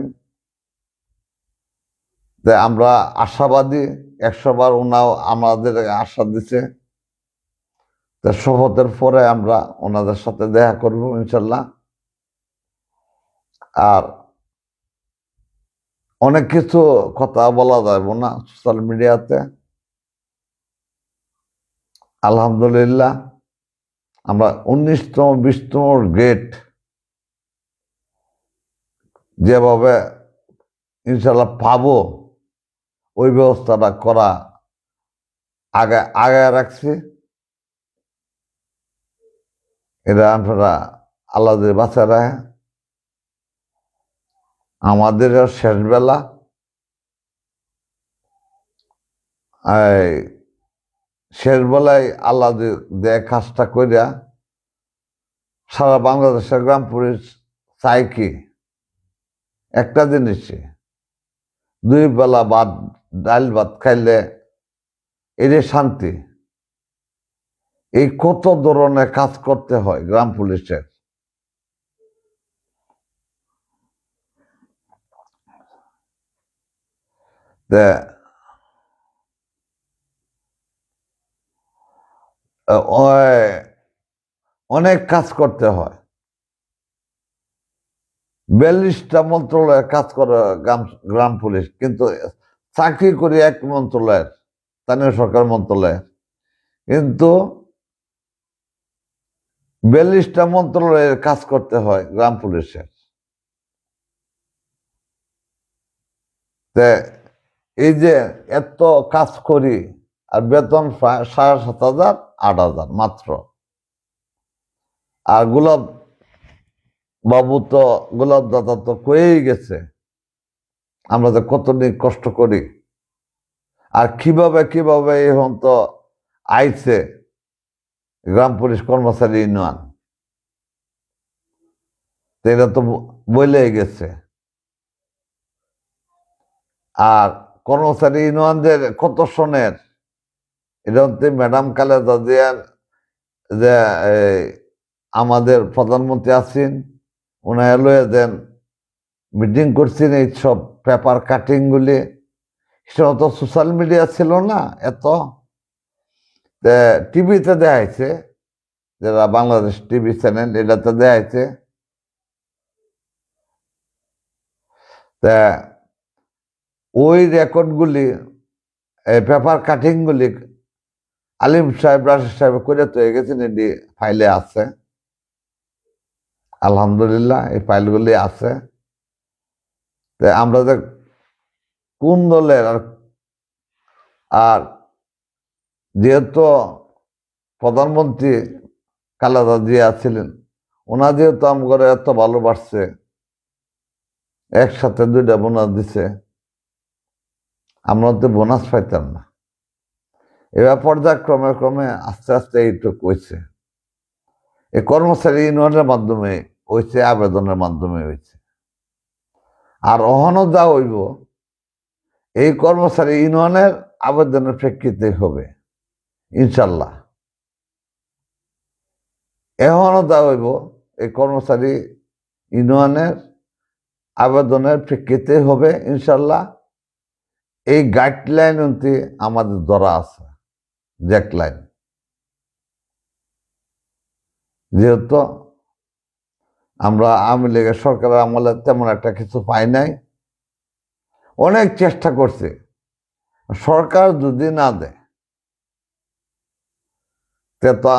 যে আমরা আশাবাদী। 100 বার ওনাও আমাদের আশা দিছে। শপথের পরে আমরা ওনাদের সাথে দেখা করব ইনশাল্লাহ। আর অনেক কিছু কথা বলা যাব না সোশ্যাল মিডিয়াতে। আলহামদুলিল্লাহ, আমরা 19তম 20তম গেট যেভাবে ইনশাল্লাহ পাবো, ওই ব্যবস্থাটা করা আগে আগে রাখছি। এটা আপনারা আল্লাহ বাঁচা রাখে। আমাদের শেষ বেলা শেষ বেলায় আল্লাহ দেয় কাজটা করিয়া সারা বাংলাদেশের গ্রাম পুলিশ চাই কি একটা জিনিসই, 2 বেলা ভাত ডাল ভাত খাইলে এর শান্তি। এই কত ধরনের কাজ করতে হয় গ্রাম পুলিশের। অনেক কাজ করতে হয়, 42টা মন্ত্রণালয়ের কাজ করে গ্রাম পুলিশ, কিন্তু চাকরি করি এক মন্ত্রণালয়ের, স্থানীয় সরকার মন্ত্রণালয়ের, কিন্তু 42টা মন্ত্রণালয়ের কাজ করতে হয় গ্রাম পুলিশের। এই যে এত কাজ করি আর বেতন 7,500 8,000 মাত্র। আর গোলাপ দাদা তো কয়েই গেছে আমরা যে কতদিন কষ্ট করি আর কিভাবে কিভাবে এখন তো আইছে গ্রাম পুলিশ কর্মচারী ইউনিয়ন, এটা তো বলেই গেছে। আর কর্মচারী ইউনিয়নদের কত সনের, এটা হচ্ছে ম্যাডাম খালেদা জিয়ার যে আমাদের প্রধানমন্ত্রী আছেন উনায় লয়ে দেন মিটিং করছেন, এই সব পেপার কাটিং গুলি, সেটা তো সোশ্যাল মিডিয়া ছিল না এত, টিভিতে দেখাইছে, যারা বাংলাদেশ টিভি চ্যানেল এটাতে দেখাইছে। তা ওই রেকর্ডগুলি, পেপার কাটিংগুলি আলিম সাহেব রাশেদ সাহেব করে তো গেছেন, এটি ফাইলে আছে, আলহামদুলিল্লাহ এই ফাইলগুলি আছে। আমরা যে কোন দলের আর যেহেতু প্রধানমন্ত্রী খালেদা জিয়া ছিলেন, ওনা যেহেতু আমগরে এত ভালোবাসছে, একসাথে 2টা বোনাস দিছে, আমরা তো বোনাস পাইতাম না। এবার পর্যায়ক্রমে ক্রমে আস্তে আস্তে এইটুকু হয়েছে, এই কর্মচারী ইউনিয়নের মাধ্যমে হয়েছে, আবেদনের মাধ্যমে হয়েছে। আর অহনো যা হইব এই কর্মচারী ইউনিয়নের আবেদনের প্রেক্ষিতে হবে ইনশাল্লাহ। এখনো যা হইব এই কর্মচারী ইউনিয়নের আবেদনের প্রেক্ষিতে হবে ইনশাল্লাহ। এই গাইডলাইন আমাদের ধরা আছে, জ্যাকলাইন, যেহেতু আমরা আওয়ামী লীগের সরকারের আমলে তেমন একটা কিছু পাই নাই, অনেক চেষ্টা করছে, সরকার যদি না দেয় তা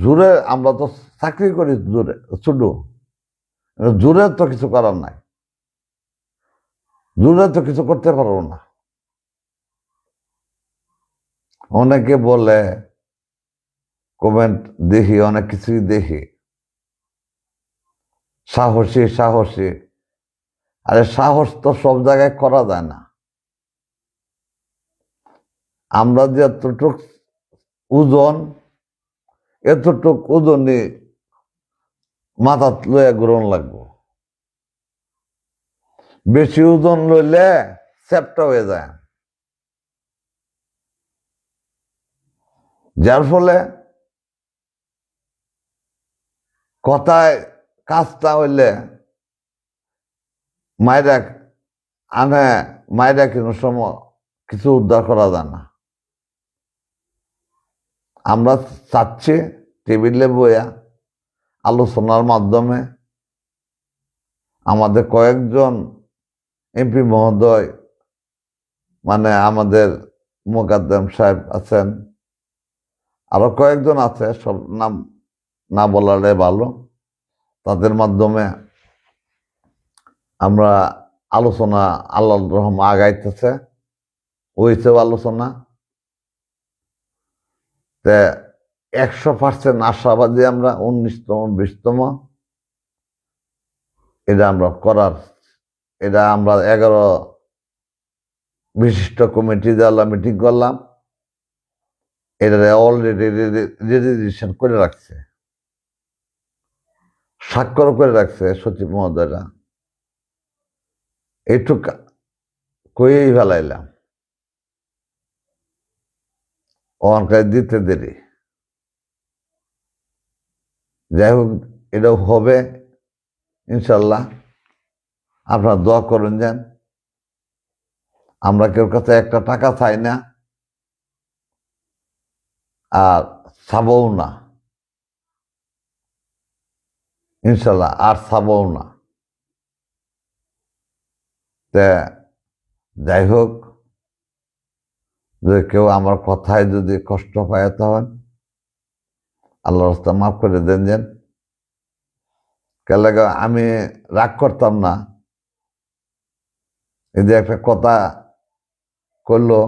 জোরে, আমরা তো চাকরি করি জোরে শুধু, জোরে তো কিছু করার নাই, জোরে তো কিছু করতে পারবো না। অনেকে বলে, কমেন্ট দেখি, অনেক কিছুই দেখি, সাহসী সাহসী, আরে সাহস তো সব জায়গায় করা যায় না। আমরা যে এতটুক ওজন, এতটুক ওজনই মাথাত লইয়া গ্রহণ লাগবো, বেশি ওজন লইলে চ্যাপটা হয়ে যায়, যার ফলে কথায় কাজটা হইলে মায়েরা আনে, মায়েরা কোনো সময় কিছু উদ্ধার করা যায় না। আমরা চাচ্ছি টেবিলে বইয়া আলোচনার মাধ্যমে আমাদের কয়েকজন এমপি মহোদয়, মানে আমাদের মোকাদ্দেম সাহেব আছেন, আরো কয়েকজন আছে, সব নাম না বলারে ভালো, তাদের মাধ্যমে আমরা আলোচনা আল্লাহর রহমে আগাইতেছে, হয়েছেও আলোচনা। 100% আশাবাদী আমরা 19তম 20তম এটা আমরা করার এটা আমরা 11 বিশিষ্ট কমিটি দ্বারা মিটিং করলাম, এটা অলরেডি রেজিস্ট্রেশন করে রাখছে, স্বাক্ষর করে রাখছে সচিব মহোদয়রা। এইটুক কয়েই ফেলাইলাম, অনকায় দিতে দেরি। যাই হোক, এটাও হবে ইনশাল্লাহ। আপনারা দোয়া করুন যেন। আমরা কেউ কাছে একটা টাকা চাই না, আর চাবও না ইনশাল্লাহ, আর চাবও না। তা যাই হোক, যদি কেউ আমার কথায় যদি কষ্ট পাইতে হন, আল্লাহর রাস্তা মাফ করে দেন যেন। কেন আমি রাগ করতাম না। এই যে একটা কথা করলো,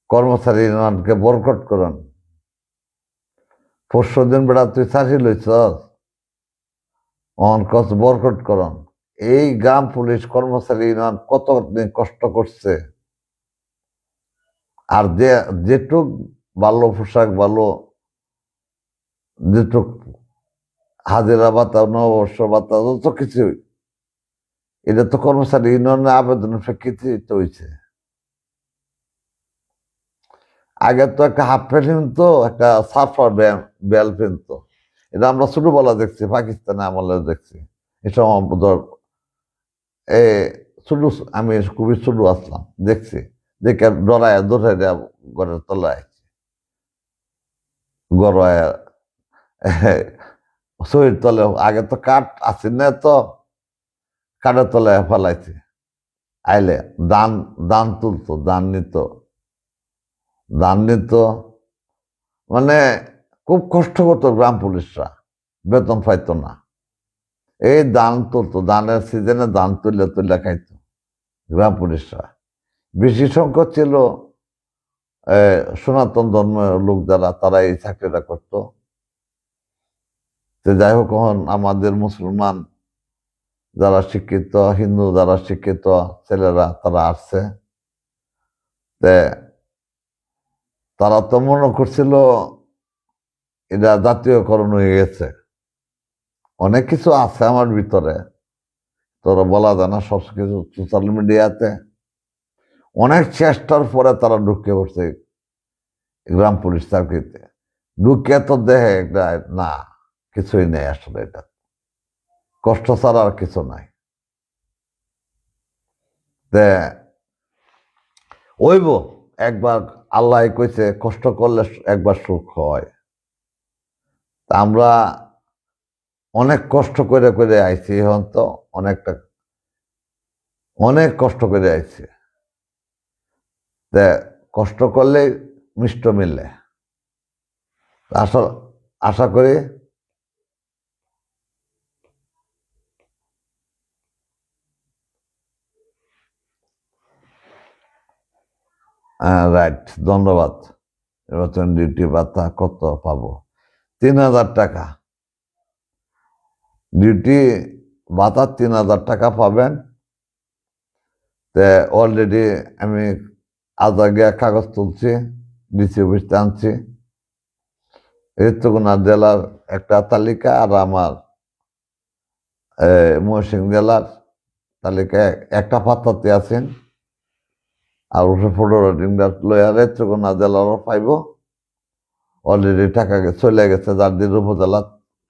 কর্মচারী ইউনিয়নকে বরকট করুন। 400 দিন বেড়া তুই চাকরি লইছ, কত বরকট করুন। এই গ্রাম পুলিশ কর্মচারী ইউনিয়ন কতদিন কষ্ট করছে, আর যেটুক ভালো পোশাক, ভালো যেটুক হাজিরা ভাতা, নববর্ষ ভাতা, যত কিছু, এটা তো কর্মচারী ইউনিয়নের আবেদনের প্রেক্ষিতে তো হয়েছে। আগে তো একটা হাফ প্যান্ট কিনতো, একটা সাফার বেল কিনতো। এটা আমরা ছোটবেলা দেখছি, পাকিস্তানে আমলে দেখছি। এসব এ ছোট, আমি খুবই ছোট আসলাম, দেখছি, দেখে ডরায় দৌড়ায় ঘরের তলায় গড়ায় শরীর তলে। আগে তো কাঠ আছে না, তো কাঠের তলায় ফেলাইছে। আইলে দান দান তুলতো, দান নিত। মানে খুব কষ্ট করতো গ্রাম পুলিশরা, বেতন পাইতো না। এই দান তুলতো, দানের সিজনে দান তুলে তুলে খাইতো গ্রাম পুলিশরা। বেশি সংখ্যক ছিল সনাতন ধর্মের লোক যারা, তারা এই চাকরিটা করতো। তো যাই হোক, আমাদের মুসলমান যারা শিক্ষিত, হিন্দু যারা শিক্ষিত ছেলেরা, তারা আসছে। তারা তো মনে করছিল এটা জাতীয়করণ হয়ে গেছে। অনেক কিছু আছে আমার ভিতরে, তোরা বলা যায় না সব কিছু সোশ্যাল মিডিয়াতে। অনেক চেষ্টার পরে তারা ঢুকে পড়ছে গ্রাম পুলিশ চাকরিতে। ঢুকে তো দেখে না, কিছুই নেই আসলে, এটা কষ্ট ছাড়া আর কিছু নাই। ওইব একবার, আল্লাহ কইছে কষ্ট করলে একবার সুখ হয়। তা আমরা অনেক কষ্ট করে করে আইছি, এখন তো অনেক কষ্ট করে আইছি। কষ্ট করলে মিষ্ট মিললে আশা আশা করি রাইট। ধন্যবাদ। এবার ডিউটি ভাতা কত পাবো? 3,000 টাকা ডিউটি ভাতা, 3,000 টাকা পাবেন। অলরেডি আমি আজ আগে কাগজ তুলছি, ডিসি অফিসে আনছি। ঋতুকুনা জেলার একটা তালিকা, আর আমার ময়মনসিংহ জেলার তালিকায় একটা পাত্তাতে আছেন, আর ওষুধ ফটো লইয়া ঋতুকুনা জেলারও পাইব। অলরেডি টাকা চলে গেছে জারদির উপজেলা,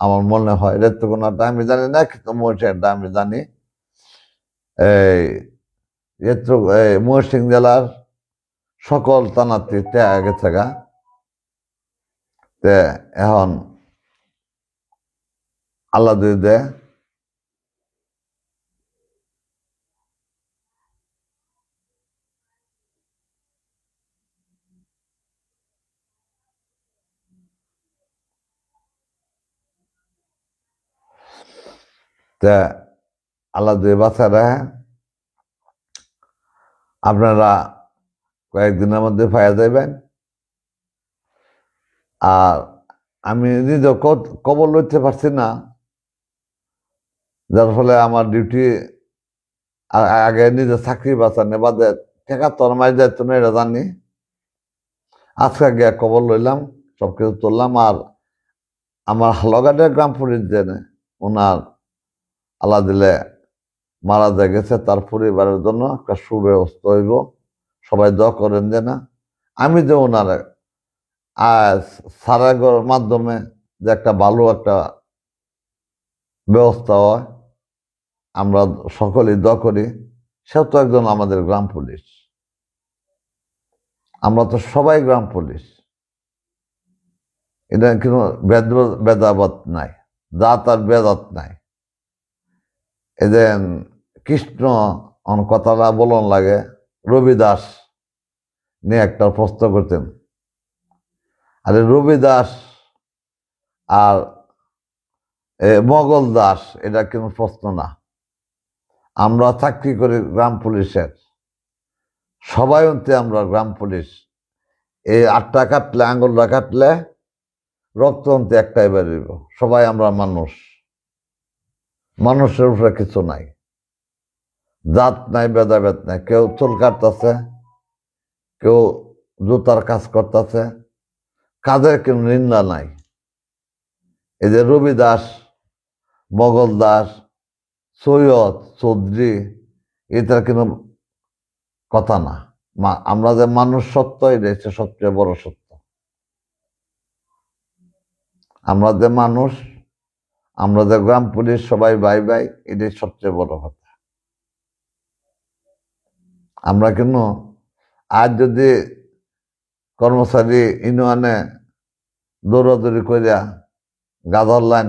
আমার মনে হয়। ঋতুকুনাটা আমি জানি না, কিন্তু ময়মনসিংহটা আমি জানি। এই ময়মনসিংহ জেলার সকল থানাতে গেছে গা। এখন আল্লাহ যদি দেয়, আল্লাহ যদি বাঁচা রাখে, আপনারা কয়েকদিনের মধ্যে পাইয়া যাবেন। আর আমি নিজে খবর লইতে পারছি না, যার ফলে আমার ডিউটি আগে নিজে চাকরি বাঁচানে বাদে টাকা তোর মাই যাইতো না, এটা জানি। আজকে গিয়ে খবর লইলাম, সবকিছু তুললাম। আর আমার হালগাডের গ্রাম পুলিশ জেনে ওনার আল্লাহ দিলে মারা যায় গেছে, তার পরিবারের জন্য একটা সুব্যবস্থা হইব, সবাই দোয়া করেন যে না। আমি যে ওনার সারাগর মাধ্যমে যে একটা ভালো একটা ব্যবস্থা হয়, আমরা সকলেই দোয়া করি। সেও তো একজন আমাদের গ্রাম পুলিশ, আমরা তো সবাই গ্রাম পুলিশ। এটা কোনো ভেদাভেদ নাই, জাত আর বেদাত নাই। এদের কৃষ্ণ কথাটা বলন লাগে, রবি দাস নিয়ে একটা প্রশ্ন করতেন। আরে রবি দাস আর মগল দাস এটা কোনো প্রশ্ন না। আমরা চাকরি করি গ্রাম পুলিশের, সবাই অন্তে আমরা গ্রাম পুলিশ। এই 8টা কাটলে, আঙুলটা কাটলে রক্ত অন্তে একটাই বেরোব। সবাই আমরা মানুষ, মানুষের উপরে কিছু নাই, জাত নাই, ভেদাভেদ নাই। কেউ চুল কাটতেছে, কেউ জুতার কাজ করতেছে, কাজের কেউ নিন্দা নাই। এই যে রবি দাস, মগল দাস, সৈয়দ, চৌধুরী, এটার কোনো কথা না। আমরা যে মানুষ সত্য, এটা হচ্ছে সবচেয়ে বড় সত্য। আমরা যে মানুষ, আমরা যে গ্রাম পুলিশ, সবাই ভাই ভাই, এটাই সবচেয়ে বড় কথা। আমরা কেন আজ যদি কর্মচারী ইউনিয়নে দৌড়াদৌড়ি করিয়া গাধার লাইন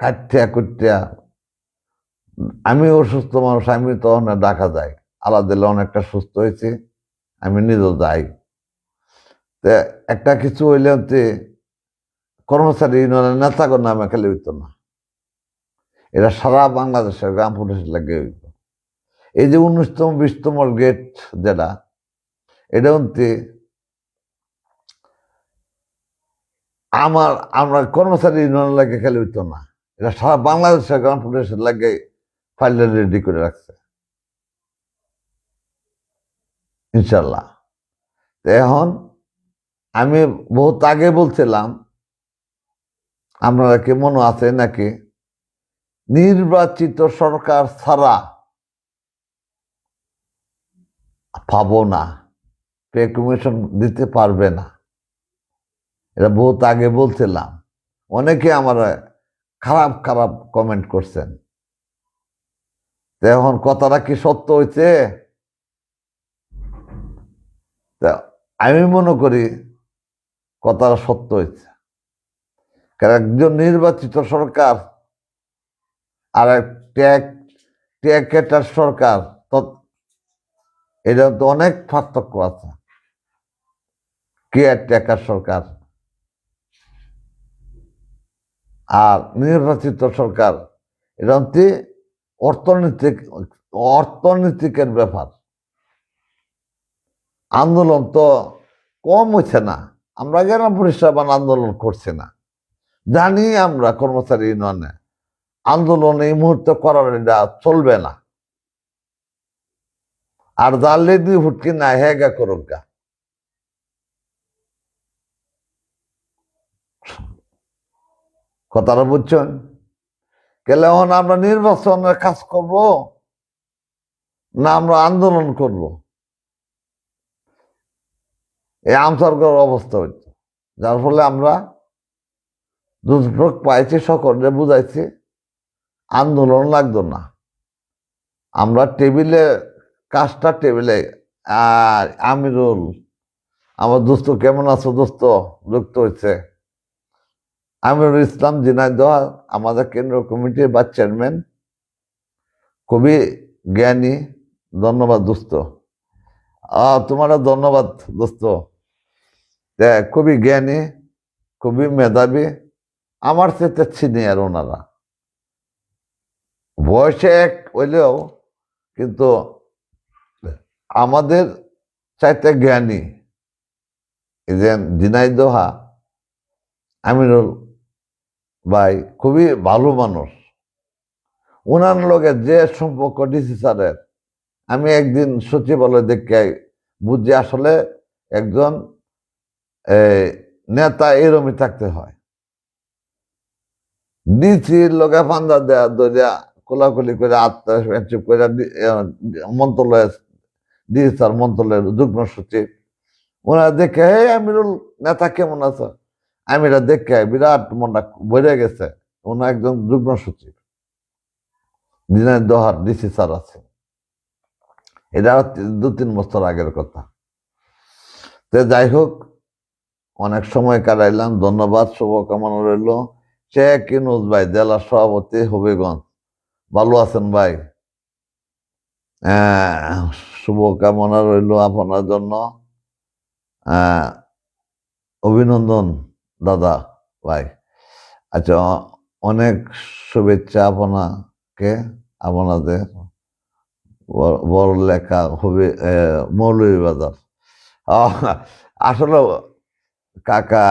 কাটিয়া কুটিয়া, আমি অসুস্থ মানুষ, আমি তো অনেক ডাকা যায়, আল্লাহ দিলে অনেকটা সুস্থ হয়েছি, আমি নিজেও যাই। একটা কিছু হইলে কর্মচারী ইউনিয়নের নেতাগণ নামে খেলে হইতো না, এরা সারা বাংলাদেশের গ্রাম পুলিশ লাগে হইত। এই যে 19তম 20তম গেট যেটা, এটা আমরা কর্মচারী ইউনিয়নের লাগে খেলে হইতো না, এটা সারা বাংলাদেশের গ্রাম পুলিশের লাগে ফাইলটা রেডি করে রাখছে ইনশাল্লাহ। এখন আমি বহুত আগে বলছিলাম, আপনারা কি মনে আছে নাকি, নির্বাচিত সরকার ছাড়া পাবো না, পে কমিশন দিতে পারবে না। এটা বহুত আগে বলছিলাম, অনেকে আমার খারাপ খারাপ কমেন্ট করছেন। এখন কথাটা কি সত্য হয়েছে? আমি মনে করি কথাটা সত্য হয়েছে। কারণ একজন নির্বাচিত সরকার আর এক ট্যাকেটার সরকার, এটা তো অনেক পার্থক্য আছে। কেয়ারটেকার সরকার আর নির্বাচিত সরকার, এটা হচ্ছে অর্থনৈতিকের ব্যাপার। আন্দোলন তো কম হচ্ছে না, আমরা গ্রাম পরিষেবা আন্দোলন করছি না, জানি আমরা কর্মচারী ইউনিয়নে আন্দোলন এই মুহূর্তে করার এটা চলবে না। আর যার লেডি হুটকি না হেগা করুক গা, কথাটা বুঝছেন? গেলে এখন আমরা নির্বাচনের কাজ করব না আমরা আন্দোলন করব? এই আমসারগর অবস্থা হইতো, যার ফলে আমরা দুর্ভোগ পাইছি, সকলে বুঝাইছি আন্দোলন লাগতো না। আমরা টেবিলে, কাজটা টেবিলে। আর আমিরুল, আমার দোস্ত, কেমন আছো দোস্ত? যুক্ত হয়েছে আমিরুল ইসলাম ঝিনাইদহ, আমাদের কেন্দ্র কমিটির ভাইস চেয়ারম্যান, খুবই জ্ঞানী। ধন্যবাদ দোস্ত, তোমার ধন্যবাদ দোস্ত। খুবই জ্ঞানী, খুবই মেধাবী, আমার চেয়ে সিনিয়র ওনারা। বয়সে এক হইলেও কিন্তু আমাদের চাইতে জ্ঞানী। এই যে ঝিনাইদহা আমিরুল ভাই খুবই ভালো মানুষ। ওনার লগে যে সম্পর্ক ডিসি স্যারের, আমি একদিন সচিবালয় দেখে বুঝি আসলে একজন নেতা এরমই থাকতে হয়। ডিসির লোকে ফান্দা দেয়া দরিয়া কোলাকুলি করে আত্মীয় করে মন্ত্রণালয় ডিসি স্যার মন্ত্রণালয়ের যুগ্ম সচিব ওনারা দেখে হে আমিরুল নেতা কেমন আছো, আমিরা দেখে বিরাট মনটা বেড়ে গেছে। ওনার একজন যুগ্ম সচিব দিনের দোহার ডিসি স্যার আছে। এটা 2-3 বছর আগের কথা। তো যাই হোক, অনেক সময় কাটাইলাম। ধন্যবাদ, শুভকামনা রইল। শেখ ইউনূস ভাই, জেলা সভাপতি হবিগঞ্জ, ভালো আছেন ভাই? শুভকামনা রইল আপনার জন্য। অভিনন্দন দাদা ভাই। আচ্ছা, অনেক শুভেচ্ছা আপনাকে, আপনাদের বড় লেখা হবে মৌলভীবাজার। আসলে কাকা,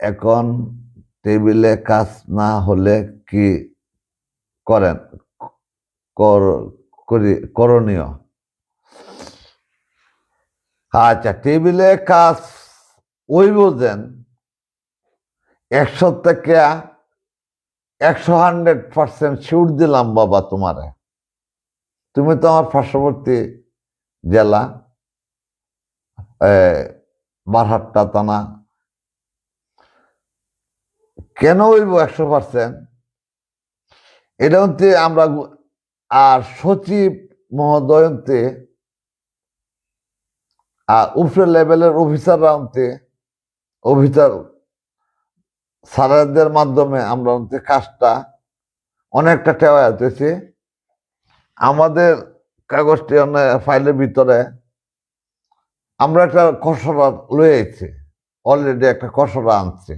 এখন টেবিলে কাজ না হলে কি করেন করণীয়? আচ্ছা, টেবিলে কাজ ওই বোঝেন 100 থেকে 100% শিউর দিলাম বাবা তোমারে। তুমি তো আমার পার্শ্ববর্তী জেলা, বারহাট্টা থানা। কেন হইব 100%? এটা হচ্ছে আমরা আর সচিব মহোদয়ন্তে আর উপরে লেভেলের অফিসাররা অফিসার স্যারদের মাধ্যমে আমরা কাজটা অনেকটা টেওয়া হতেছি। আমাদের কাগজটি ফাইলের ভিতরে আমরা একটা খসড়া লয়েছি, অলরেডি একটা খসড়া আনছি।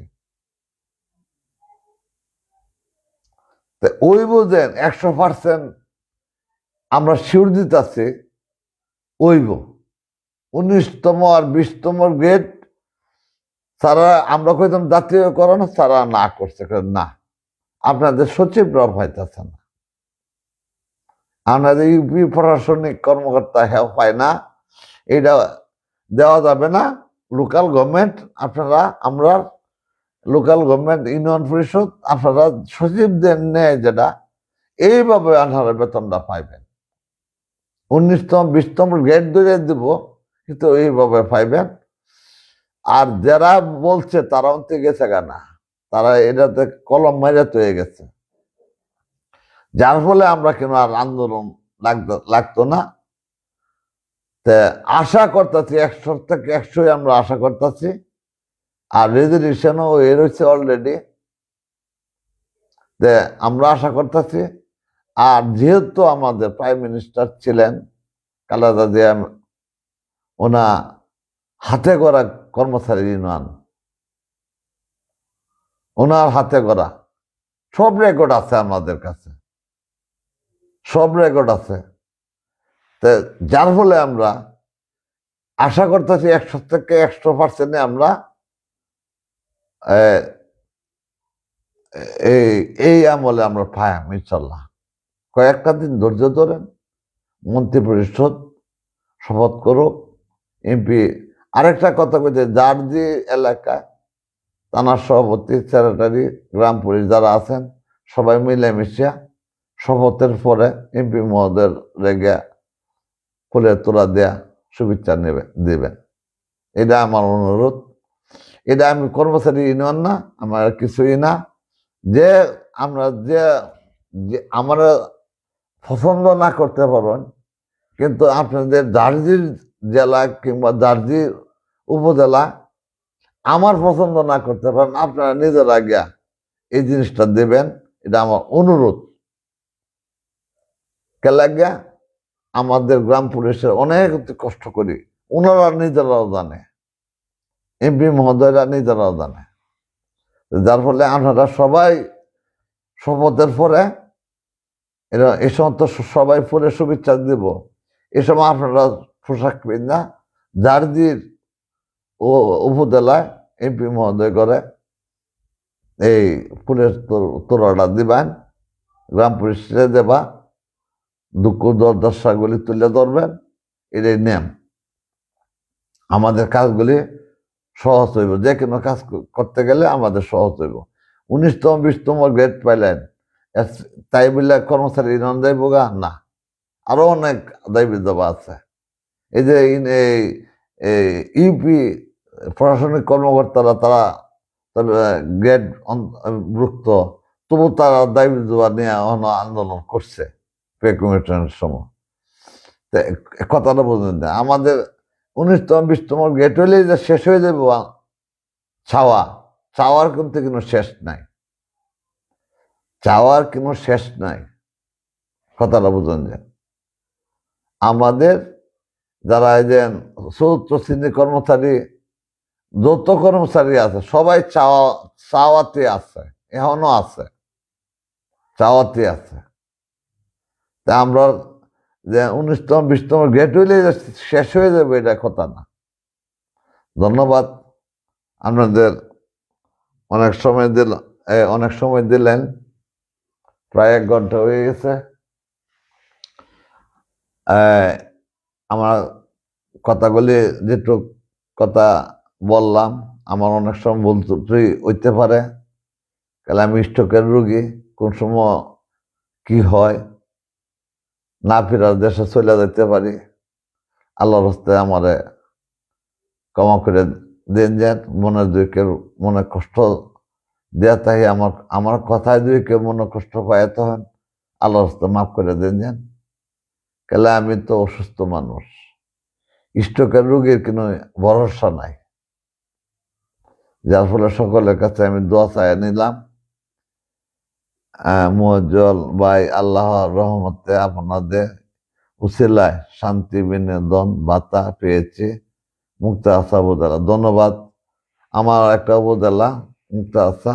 ওই বুঝেন 100% আমরা শিউর দিতেছি ওইব 19তম আর 20তম গ্রেড। তারা আমরা কইতাম জাতীয়করণ, তারা না করছে, না আপনাদের সচিবরা পাইতেছে না, আপনাদের ইউপি প্রশাসনিক কর্মকর্তা পায় না, এটা দেওয়া যাবে না। লোকাল গভর্নমেন্ট আপনারা, আমরা লোকাল গভর্নমেন্ট ইউনিয়ন পরিষদ, আপনারা সচিবদের নেয় যেটা, এইভাবে আপনারা বেতনটা পাইবেন। 19তম 20তম গ্রেড ধরে দিব, কিন্তু এইভাবে পাইবেন। আর যারা বলছে তারা অন্তে গেছে না, তারা এটাতে কলম মাইরাতে হয়ে গেছে, যার ফলে আমরা কেন আর আন্দোলন লাগতো না। আশা করতেছি 100 থেকে 100 আমরা আশা করতেছি। আর রেজলিউশনও এর হচ্ছে অলরেডি, আমরা আশা করতেছি। আর যেহেতু আমাদের প্রাইম মিনিস্টার ছিলেন খালেদা জিয়া, ওনা হাতে গড়া কর্মচারী ইউনিয়ন, ওনার হাতে গড়া সব রেকর্ড আছে আমাদের কাছে, সব রেকর্ড আছে। যার ফলে আমরা আশা করতেছি 100 থেকে 100% আমরা এই আমলে আমরা পাইম ইনশাল্লাহ। কয়েকটা দিন ধৈর্য ধরেন, মন্ত্রী পরিষদ শপথ করুক, এমপি। আরেকটা কথা বলছে, যার যে এলাকায় থানার সভাপতি, সেক্রেটারি, গ্রাম পুলিশ যারা আছেন, সবাই মিলেমিশে শপথের পরে এমপি মহোদয়ের রেগে ফুলের তোলা দেয়া শুভেচ্ছা দিবেন। এটা আমার অনুরোধ। এটা আমি কর্মচারী ইউনিয়ন না, আমার কিছুই না। যে আমরা যে আমরা পছন্দ না করতে পারেন, কিন্তু আপনাদের দার্জির জেলা কিংবা দার্জির উপজেলা আমার পছন্দ না করতে পারেন, আপনারা নিজেরা গিয়া এই জিনিসটা দেবেন, এটা আমার অনুরোধ। কেলাগিয়া আমাদের গ্রাম পুলিশের অনেক কষ্ট করি, ওনারা নিজেরাও জানে, এমপি মহোদয়রা নিজেরাও জানে। যার ফলে আপনারা সবাই শপথের পরে এরা এই সমস্ত সবাই পরে শুভেচ্ছা দিব। এ সময় আপনারা পোশাক না জার্জির ও উপজেলায় এমপি মহোদয় করে এই ফুলের তোড়াটা দিবেন, গ্রাম পুলিশে দেবা, দুঃখ দুর্দশাগুলি তুলে ধরবেন, এটাই নেম। আমাদের কাজগুলি সহজ হইব, যে কোনো কাজ করতে গেলে আমাদের সহজ হইব। 19তম 20তম গ্রেড পাইলেন, তাই বলে কর্মচারী নন যাইব গা না, আরো অনেক দাবি দাবা আছে। এই যে ইউপি প্রশাসনিক কর্মকর্তারা তারা গ্রেড ভুক্ত, তবু তারা দাবি দাবা নিয়ে আন্দোলন করছে পে কমিশনের সময়। কথাটা বুঝলেন না, আমাদের 19তম 20তম গ্রেড হইলে যে শেষ হয়ে যাবে চাওয়া, চাওয়ার কিন্তু কোনো শেষ নাই, চাওয়ার কোনো শেষ নাই। কথাটা বুঝলেন যে আমাদের যারা এই যে চতুর্থ শ্রেণীর কর্মচারী, যত কর্মচারী আছে সবাই চাওয়াতে আছে, এখনো আছে, চাওয়াতে আছে। তা আমরা যে 19তম 20তম গ্রেড হইলে শেষ হয়ে যাবে এটা কথা না। ধন্যবাদ, আপনাদের অনেক সময় দিলেন, প্রায় 1 ঘন্টা হয়ে গেছে। আমার কথাগুলি যেটুক কথা বললাম, আমার অনেক সময় ভুল ত্রুটি হইতে পারে, তাহলে আমি স্ট্রোকের রোগী, কোন সময় কি হয় না ফেরার দেশে চলে যেতে পারি। আল্লাহর হস্তে আমারে ক্ষমা করে দেন, যান মনের দুইকের মনে কষ্ট দেয়া, তাই আমার কথায় দুই কেউ মনে কষ্ট পায় তখন আল্লাহর হস্তে মাফ করে দেন, যান। তাহলে আমি তো অসুস্থ মানুষ, স্ট্রোকের রোগীর কোনো ভরসা নাই, যার ফলে সকলের কাছে আমি দোয়া চাই নিলাম। মুয়াজ্জল ভাই, আল্লাহর রহমতে আপনাদের উসিলায় শান্তি বিনোদন ভাতা পেয়েছি মুক্তা আসা উপজেলা। ধন্যবাদ। আমার একটা উপজেলা মুক্তা আসা,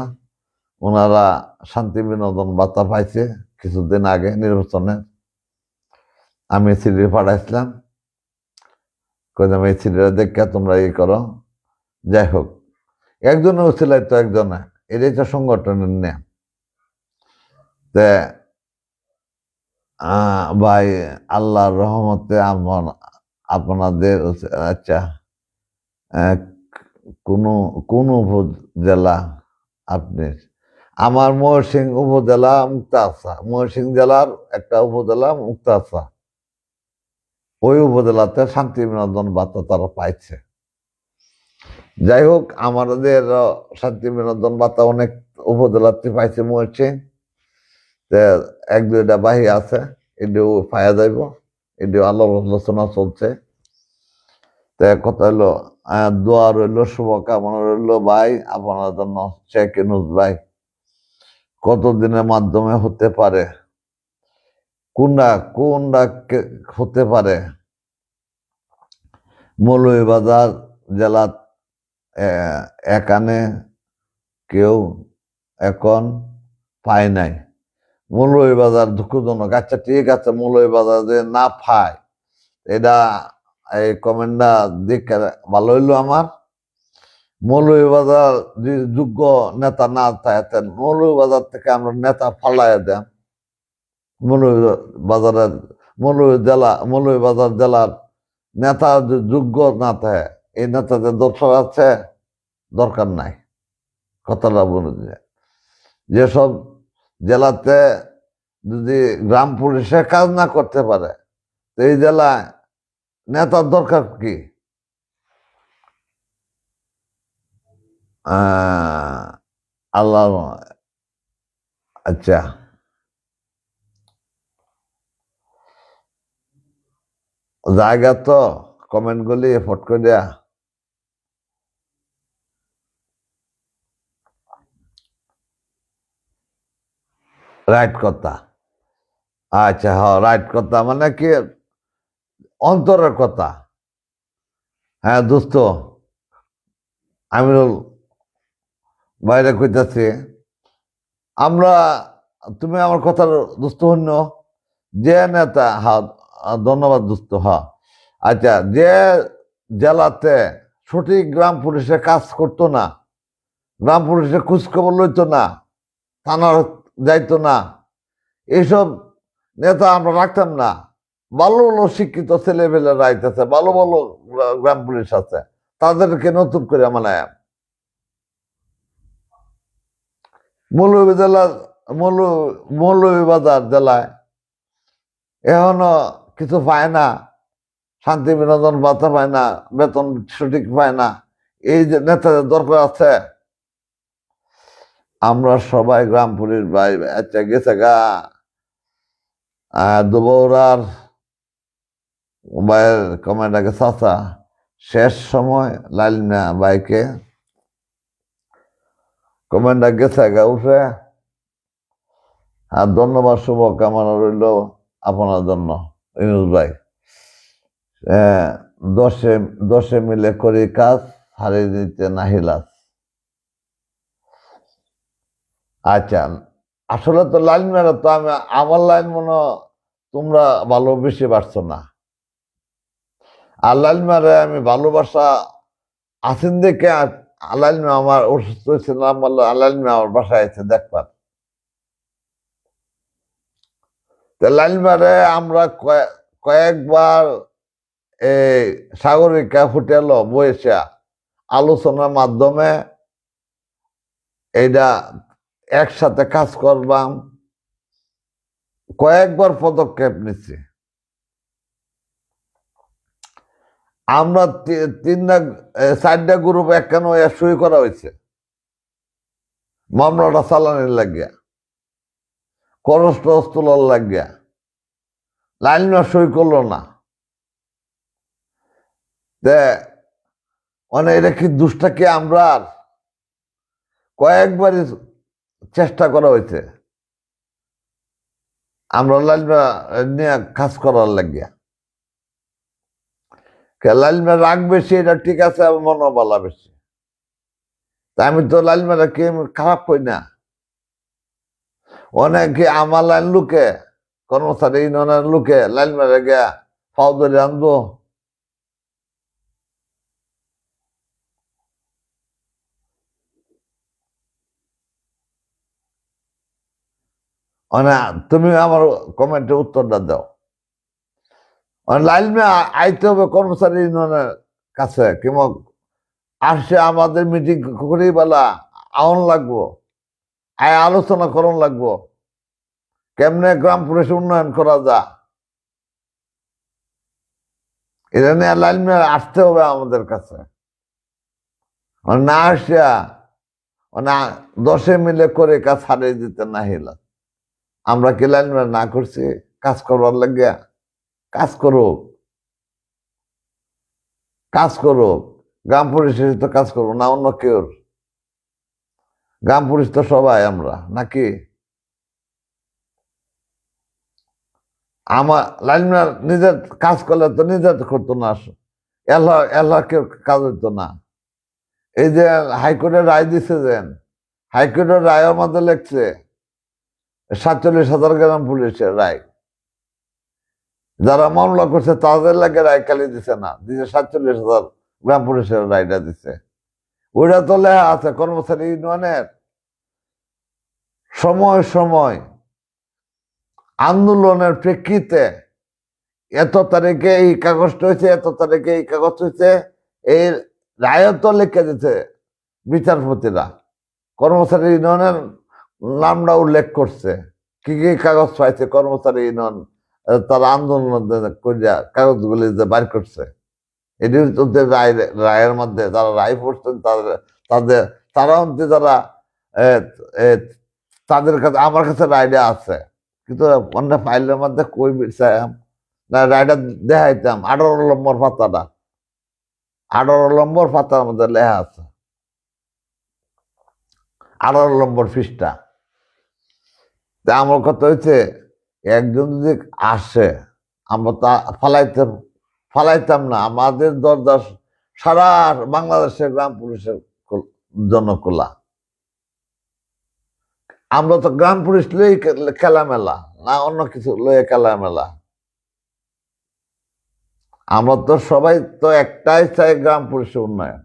ওনারা শান্তি বিনোদন ভাতা পাইছে কিছুদিন আগে নির্বাচনে। আমি সিডি পাঠাইছিলাম, কইলাম এই সিডিটা দেখে তোমরা ই করো। যাই হোক, একজনের উসিলায় তো একজনে, এটাই তো সংগঠনের নিয়ম। ভাই, আল্লাহর রহমতে আপনাদের আচ্ছা, কোন উপজেলা আপনি? আমার ময়মনসিংহ উপজেলা মুক্তাগাছা, ময়মনসিংহ জেলার একটা উপজেলা মুক্তাগাছা, ওই উপজেলাতে শান্তি বিনোদন ভাতা তারা পাইছে। যাই হোক, আমাদের শান্তি বিনোদন ভাতা অনেক উপজেলাতে পাইছে ময়মনসিংহ, 1-2টা বাহি আছে, এটিও পাওয়া যাইব, এটিও আলোচনা চলছে। কথা হলো, দোয়া রইল, শুভকামনা রইল ভাই আপনার জন্য। শেখ ইউনূস ভাই, কতদিনের মাধ্যমে হতে পারে, কোনটা হতে পারে? মৌলভীবাজার জেলা এখানে কেউ এখন পায় নাই। মৌলভীবাজার দুঃখজনক। আচ্ছা ঠিক আছে, মৌলভীবাজার যে না পায়, এটা এই কমেন্টটা দেখে ভালো হইলো আমার। মৌলভীবাজার যোগ্য নেতা না থাকতেন, মৌলভীবাজার থেকে আমরা নেতা ফালাইয়া দেন। মৌলভীবাজার জেলার নেতা যোগ্য না থাকে, এই নেতাদের দরকার আছে, দরকার নাই। কথাটা বলে যায়, যেসব জেলাতে যদি গ্রাম পুলিশের কাজ না করতে পারে, তো এই জেলায় নেতার দরকার কি? আল্লাহ, আচ্ছা জায়গা তো কমেন্ট গুলি ফট করে দেয়া। রাইট কথা, আচ্ছা হ্যাঁ, রাইট কথা মানে কি, অন্তরের কথা। হ্যাঁ দোস্ত আমিরুল বাইরে কইতাছি, আমরা, তুমি আমার কথার দোস্ত হন্য, যে নেতা, হ্যাঁ ধন্যবাদ দোস্ত, হ্যাঁ আচ্ছা, যে জেলাতে সঠিক গ্রাম পুলিশের কাজ করতো না, গ্রাম পুলিশের খোঁজখবর লইতো না, থানার যাইতো না, এইসব নেতা আমরা রাখতাম না। ভালো ভালো শিক্ষিত ছেলেপেলেরা আইতেছে, ভালো ভালো গ্রাম পুলিশ আছে, তাদেরকে নতুন করে মানে মৌলভীবাজার মৌলভীবাজার জেলায় এখনো কিছু পায় না, শান্তি বিনোদন ভাতা পায় না, বেতন সঠিক পায় না। এই যে নেতাদের দরকার আছে। আমরা সবাই গ্রাম পুলিশ ভাই আচ্ছা গেছে গা দুবৌরার ভাইয়ের কমেন্টাকে চাচা শেষ সময় লাইলনা ভাইকে কমেন্টটা গেছে গা উঠে। আর ধন্যবাদ, শুভকামনা রইল আপনার জন্য ইনুস ভাই। দশে দশে মিলে করি কাজ, হারিয়ে দিতে নাহিলাস। আচ্ছা, আসলে তো লাইন মেরা তো আমি আমার লাইন মনে তোমরা ভালোবেসে পারছো না। আর লাইন মেরে আমি ভালোবাসা আছেন দেখে লাইন মে আমার অসুস্থ হয়েছিলাম, লাইন মে আমার বাসায় আছে দেখবার। লাইন মেরে আমরা কয়েকবার এই সাগরিকা হোটেল বসে আলোচনার মাধ্যমে এইটা একসাথে কাজ করবাম কয়েকবার পদক্ষেপ নিচ্ছি। আমরা চারটা গ্রুপ একখানে সই করা হয়েছে মামলাটা চালানোর লাগিয়া, খরচ টরচ তোলার লাগিয়া। লাইনম্যান সই করলো না। মানে এটা কি দুষ্টা কি আমরা কয়েকবারই চেষ্টা করা হয়েছে আমরা লাইনম্যান নিয়ে কাজ করার লাগিয়া। লাইনম্যান রাগ বেশি এটা ঠিক আছে, মনোবলা বেশি। তাই আমি তো লাইনম্যানরা কে খারাপ করি না। অনেকে আমার লাইন লুকে কর্মচারী ইউনিয়নের লোকে লাইনম্যানে গিয়া ফাও ধরে আনবো। তুমি আমার কমেন্টে উত্তরটা দাও। লাইন আইতে হবে কর্মচারী ইউনিয়নের কাছে, কিংবা আসছে আমাদের মিটিং করেই বেলা আউন লাগবো, আয় আলোচনা করন লাগবো কেমনে গ্রাম পুলিশ উন্নয়ন করা যা। এটা নিয়ে লাইন আসতে হবে আমাদের কাছে। না আসিয়া দশে মিলে করে কাজ হারিয়ে দিতে না হিলা। আমরা কি লাইন না করছি কাজ করবার লাগিয়া? কাজ করুক, কাজ করুক। গ্রাম পুলিশের তো কাজ করবো না অন্য কেউ? গ্রাম পুলিশ তো সবাই আমরা নাকি? আমার লাইনম্যান নিজের কাজ করলে তো নিজের করতো না, এল্লা কেউ কাজ হইতো না। এই যে হাইকোর্টের রায় দিছে, যেন হাইকোর্টের রায়ের মধ্যে লেখছে 47,000 গ্রাম পুলিশের রায়। যারা মামলা করছে তাদের লাগে রায় খালি দিছে না, দিছে 47,000 গ্রাম পুলিশের রায়টা দিছে। ওইটা তো লেখা আছে কর্মচারী ইউনিয়নের সময় সময় আন্দোলনের প্রেক্ষিতে এত তারিখে এই কাগজটা হয়েছে, এত তারিখে এই কাগজ হয়েছে, এই রায় তো লিখে দিতে বিচারপতিরা। কর্মচারী ইউনিয়নের নামটা উল্লেখ করছে, কি কি কাগজ পাইছে কর্মচারী ইউনিয়ন তারা আন্দোলন করিয়া কাগজগুলি যে বাইর করছে। এটি হচ্ছে রায়ের মধ্যে যারা রায় পড়ছেন তাদের তারা হচ্ছে যারা তাদের কাছে আমার কাছে রায়টা আছে, কিন্তু অন্য ফাইলের মধ্যে কই বিচাম না রায়টা দেখাইতাম। 18 নম্বর পাতাটা, 18 নম্বর পাতার মধ্যে লেখা আছে, 18 নম্বর পৃষ্ঠা। আমার কথা হচ্ছে একজন যদি আসে আমরা তা ফালাইতাম না। আমাদের দরজা সারা বাংলাদেশের গ্রাম পুলিশের জন্য খোলা। আমরা তো গ্রাম পুলিশ লই খেলা মেলা না অন্য কিছু লয়ে খেলা মেলা। আমরা তো সবাই তো একটাই চাই গ্রাম পুলিশের উন্নয়ন,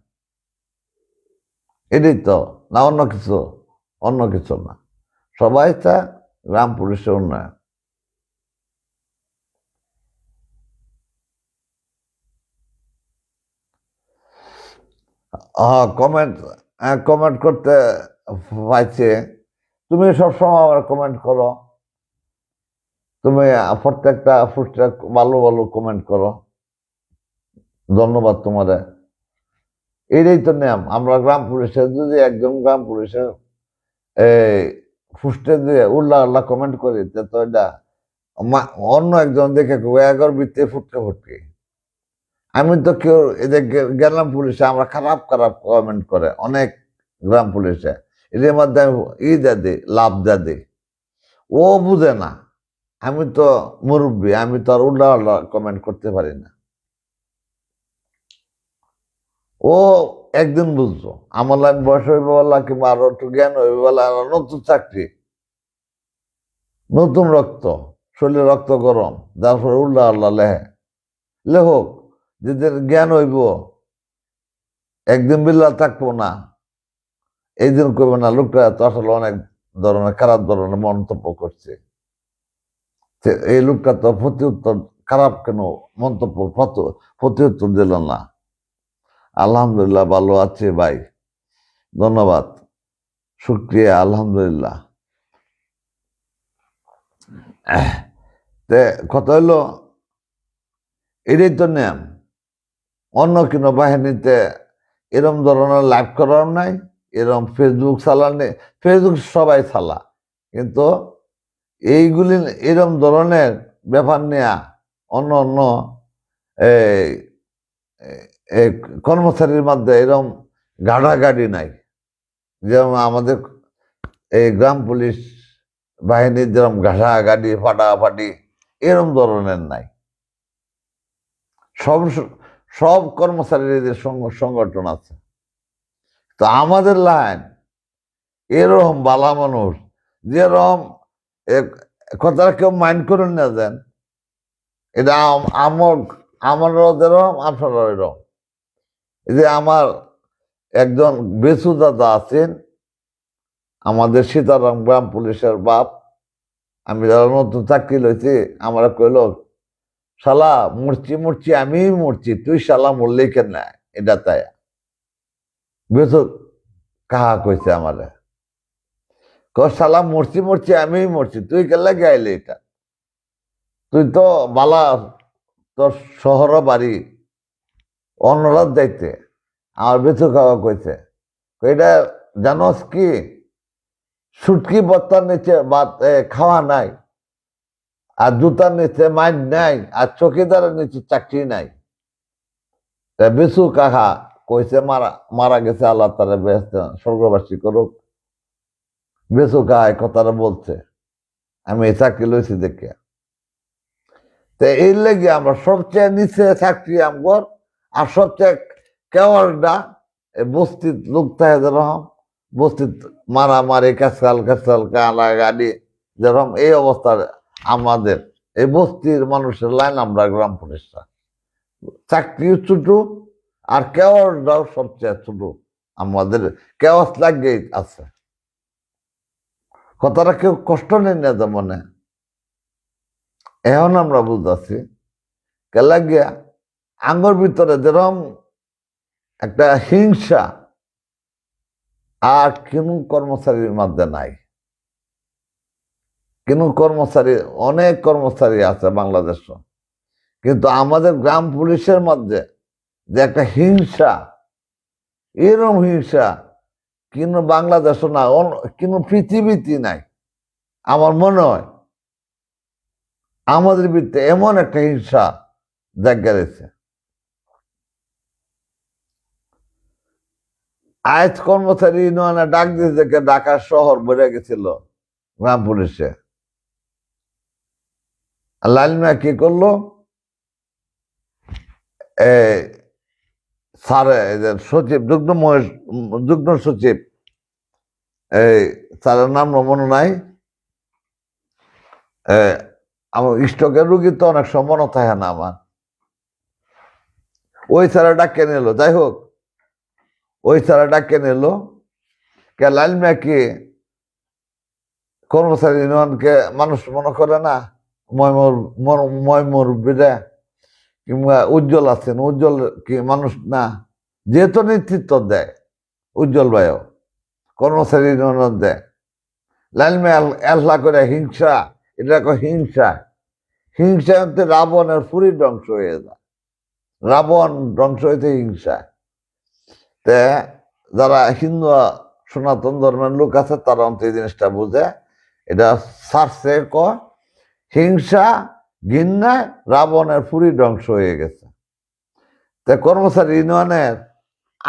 এটাই তো, না অন্য কিছু? অন্য কিছু না, সবাই চায় গ্রাম পুলিশের উন্নয়ন। কমেন্ট কমেন্ট করতে পাইছে। তুমি সবসময় আমার কমেন্ট করো, তুমি প্রত্যেকটা পোস্টে ভালো ভালো কমেন্ট করো, ধন্যবাদ তোমারে। এটাই তো নিয়ম। আমরা গ্রাম পুলিশে যদি একজন গ্রাম পুলিশে এই পোস্টে দিয়ে উল্লাহ আল্লাহ কমেন্ট করি, তো এটা অন্য একজন দেখে এগার বৃত্তে ফুটকে ফুটকে। আমি তো কেউ এদের গেলাম পুলিশে, আমরা খারাপ খারাপ কমেন্ট করে অনেক গ্রাম পুলিশে, এদের মধ্যে আমি দিই, লাভ দিই। ও বুঝে না, আমি তো মুরব্বী, আমি তো আর উল্লাহ আল্লাহ কমেন্ট করতে পারি না। ও একদিন বুঝছো, আমার লাইন বয়স হইবে বলা কিংবা আরো একটু জ্ঞান হইবে বলা, নতুন চাকরি, নতুন রক্ত, শরীরে রক্ত গরম, তারপরে উল্লাহ আল্লাহ লেখক, যেদের জ্ঞান হইব একদিন বিল্লাহ থাকবো না, এই দিন করবে না লোকটা তো আসলে অনেক ধরনের খারাপ ধরনের মন্তব্য করছে। এই লোকটা তো প্রতি উত্তর খারাপ কেন মন্তব্য প্রতি উত্তর দিল না। আলহামদুলিল্লাহ ভালো আছে ভাই, ধন্যবাদ, শুক্রিয়া, আলহামদুলিল্লাহ। কথা হইলো এটাই তো নিয়ম। অন্য কোনো বাহিনীতে এরম ধরনের লাইভ করার নাই, এরম ফেসবুক চালানি, ফেসবুক সবাই চালা, কিন্তু এইগুলি এরম ধরনের ব্যাপার নেয়া অন্য অন্য কর্মচারীর মধ্যে এরম গাড়াগাড়ি নাই। যেমন আমাদের এই গ্রাম পুলিশ বাহিনীর যেরকম ঘাটাঘাটি ফাটাফাটি এরম ধরনের নাই। সব সব কর্মচারীদের সংগঠন আছে। তো আমাদের লাইন এরকম বালা মানুষ, যেরকম কথাটা কেউ মাইন্ড করুন না, দেন এটা আমারও যেরকম আপনারও এরকম। এই যে আমার একজন বেসু দাদা আছেন, আমাদের সীতারাম গ্রাম পুলিশের বাপ, আমি যারা নতুন চাকরি লইছি, আমরা কইল শালা মরছি মরছি আমি মরছি, তুই শালা মরলেই কেন, এটা তাই বেসু কাহা কইছে আমারে, শালা মরছি মরছি আমি মরছি, তুই কেলা গাইলে এটা, তুই তো বালা, তোর শহর বাড়ি অন্যরাত যাইতে। আমার বেচু খাওয়া কইছে, এটা জানোস কি, সুটকি বত্তার নিচে খাওয়া নাই, আর জুতার নিচে মাইন্ড নাই, আর চকিদারের নিচে চাকরি নাই। বেচু কাহা কইছে, মারা মারা গেছে, আল্লাহ তারা বেহেশতে স্বর্গবাসী করুক। বেচু কাহা কথাটা বলছে, আমি এই চাকরি লইছি দেখে। তো এই লেগে আমরা সবচেয়ে নিচে চাকরি আমগর, আর সবচেয়ে কেওয়ারটা বস্তির লোক থাকে যেরকম, বস্তির মারামারি ক্যাসাল ক্যাসাল কালা গাড়ি যেরকম, এই অবস্থা আমাদের এই বস্তির মানুষের লাইন আমরা গ্রাম পুলিশরা। চাকরিও ছোট আর কেওয়ারটাও সবচেয়ে ছোট, আমাদের কেওয়াস লাগেই আছে। কথাটা কেউ কষ্ট নেই না, মনে এখন আমরা বুঝতেছি কে লাগিয়া আঙ্গর ভিতরে যেরকম একটা হিংসা আর কোনো কর্মচারীর মধ্যে নাই। কোনো কর্মচারী, অনেক কর্মচারী আছে বাংলাদেশ, কিন্তু আমাদের গ্রাম পুলিশের মধ্যে যে একটা হিংসা, এরকম হিংসা কিন্তু বাংলাদেশও না, কিন্তু পৃথিবীতে নাই। আমার মনে হয় আমাদের ভিতরে এমন একটা হিংসা জায়গা রয়েছে। আজ কর্মচারী ইউনিয়নে ডাক দিয়েছে, ঢাকা শহর বেড়ে গেছিল গ্রাম পুলিশে। লাল মিয়া কি করলো, স্যারে সচিব, যুগ্ম সচিব, এই স্যারের নাম মনে নাই, আমার স্টকের রুগী তো অনেক সময় মনে থাকে না আমার, ওই স্যারে ডাকে নিল। যাই হোক, ওই স্যারে ডাকে নিল, কে লাল মিয়া কি কর্মচারী ইউনিয়নকে মানুষ মনে করে না, ময় মুরব্বীরা কিংবা উজ্জ্বল আছেন, উজ্জ্বল কি মানুষ না, যেহেতু নেতৃত্ব দেয় উজ্জ্বল ভাইও, কর্মচারী ইউনিয়ন দেয়, লাইনমে এল্লা করে হিংসা, এটা হিংসা, হিংসা হতে রাবণের পুরী ধ্বংস হয়ে যায়, রাবণ ধ্বংস হইতে হিংসা। তে যারা হিন্দু সনাতন ধর্মের লোক আছে তারা অন্ত এই জিনিসটা বুঝে, এটা সারছে হিংসা ঘৃণায় রাবণের পুরী ধ্বংস হয়ে গেছে। তা কর্মচারী ইউনিয়নের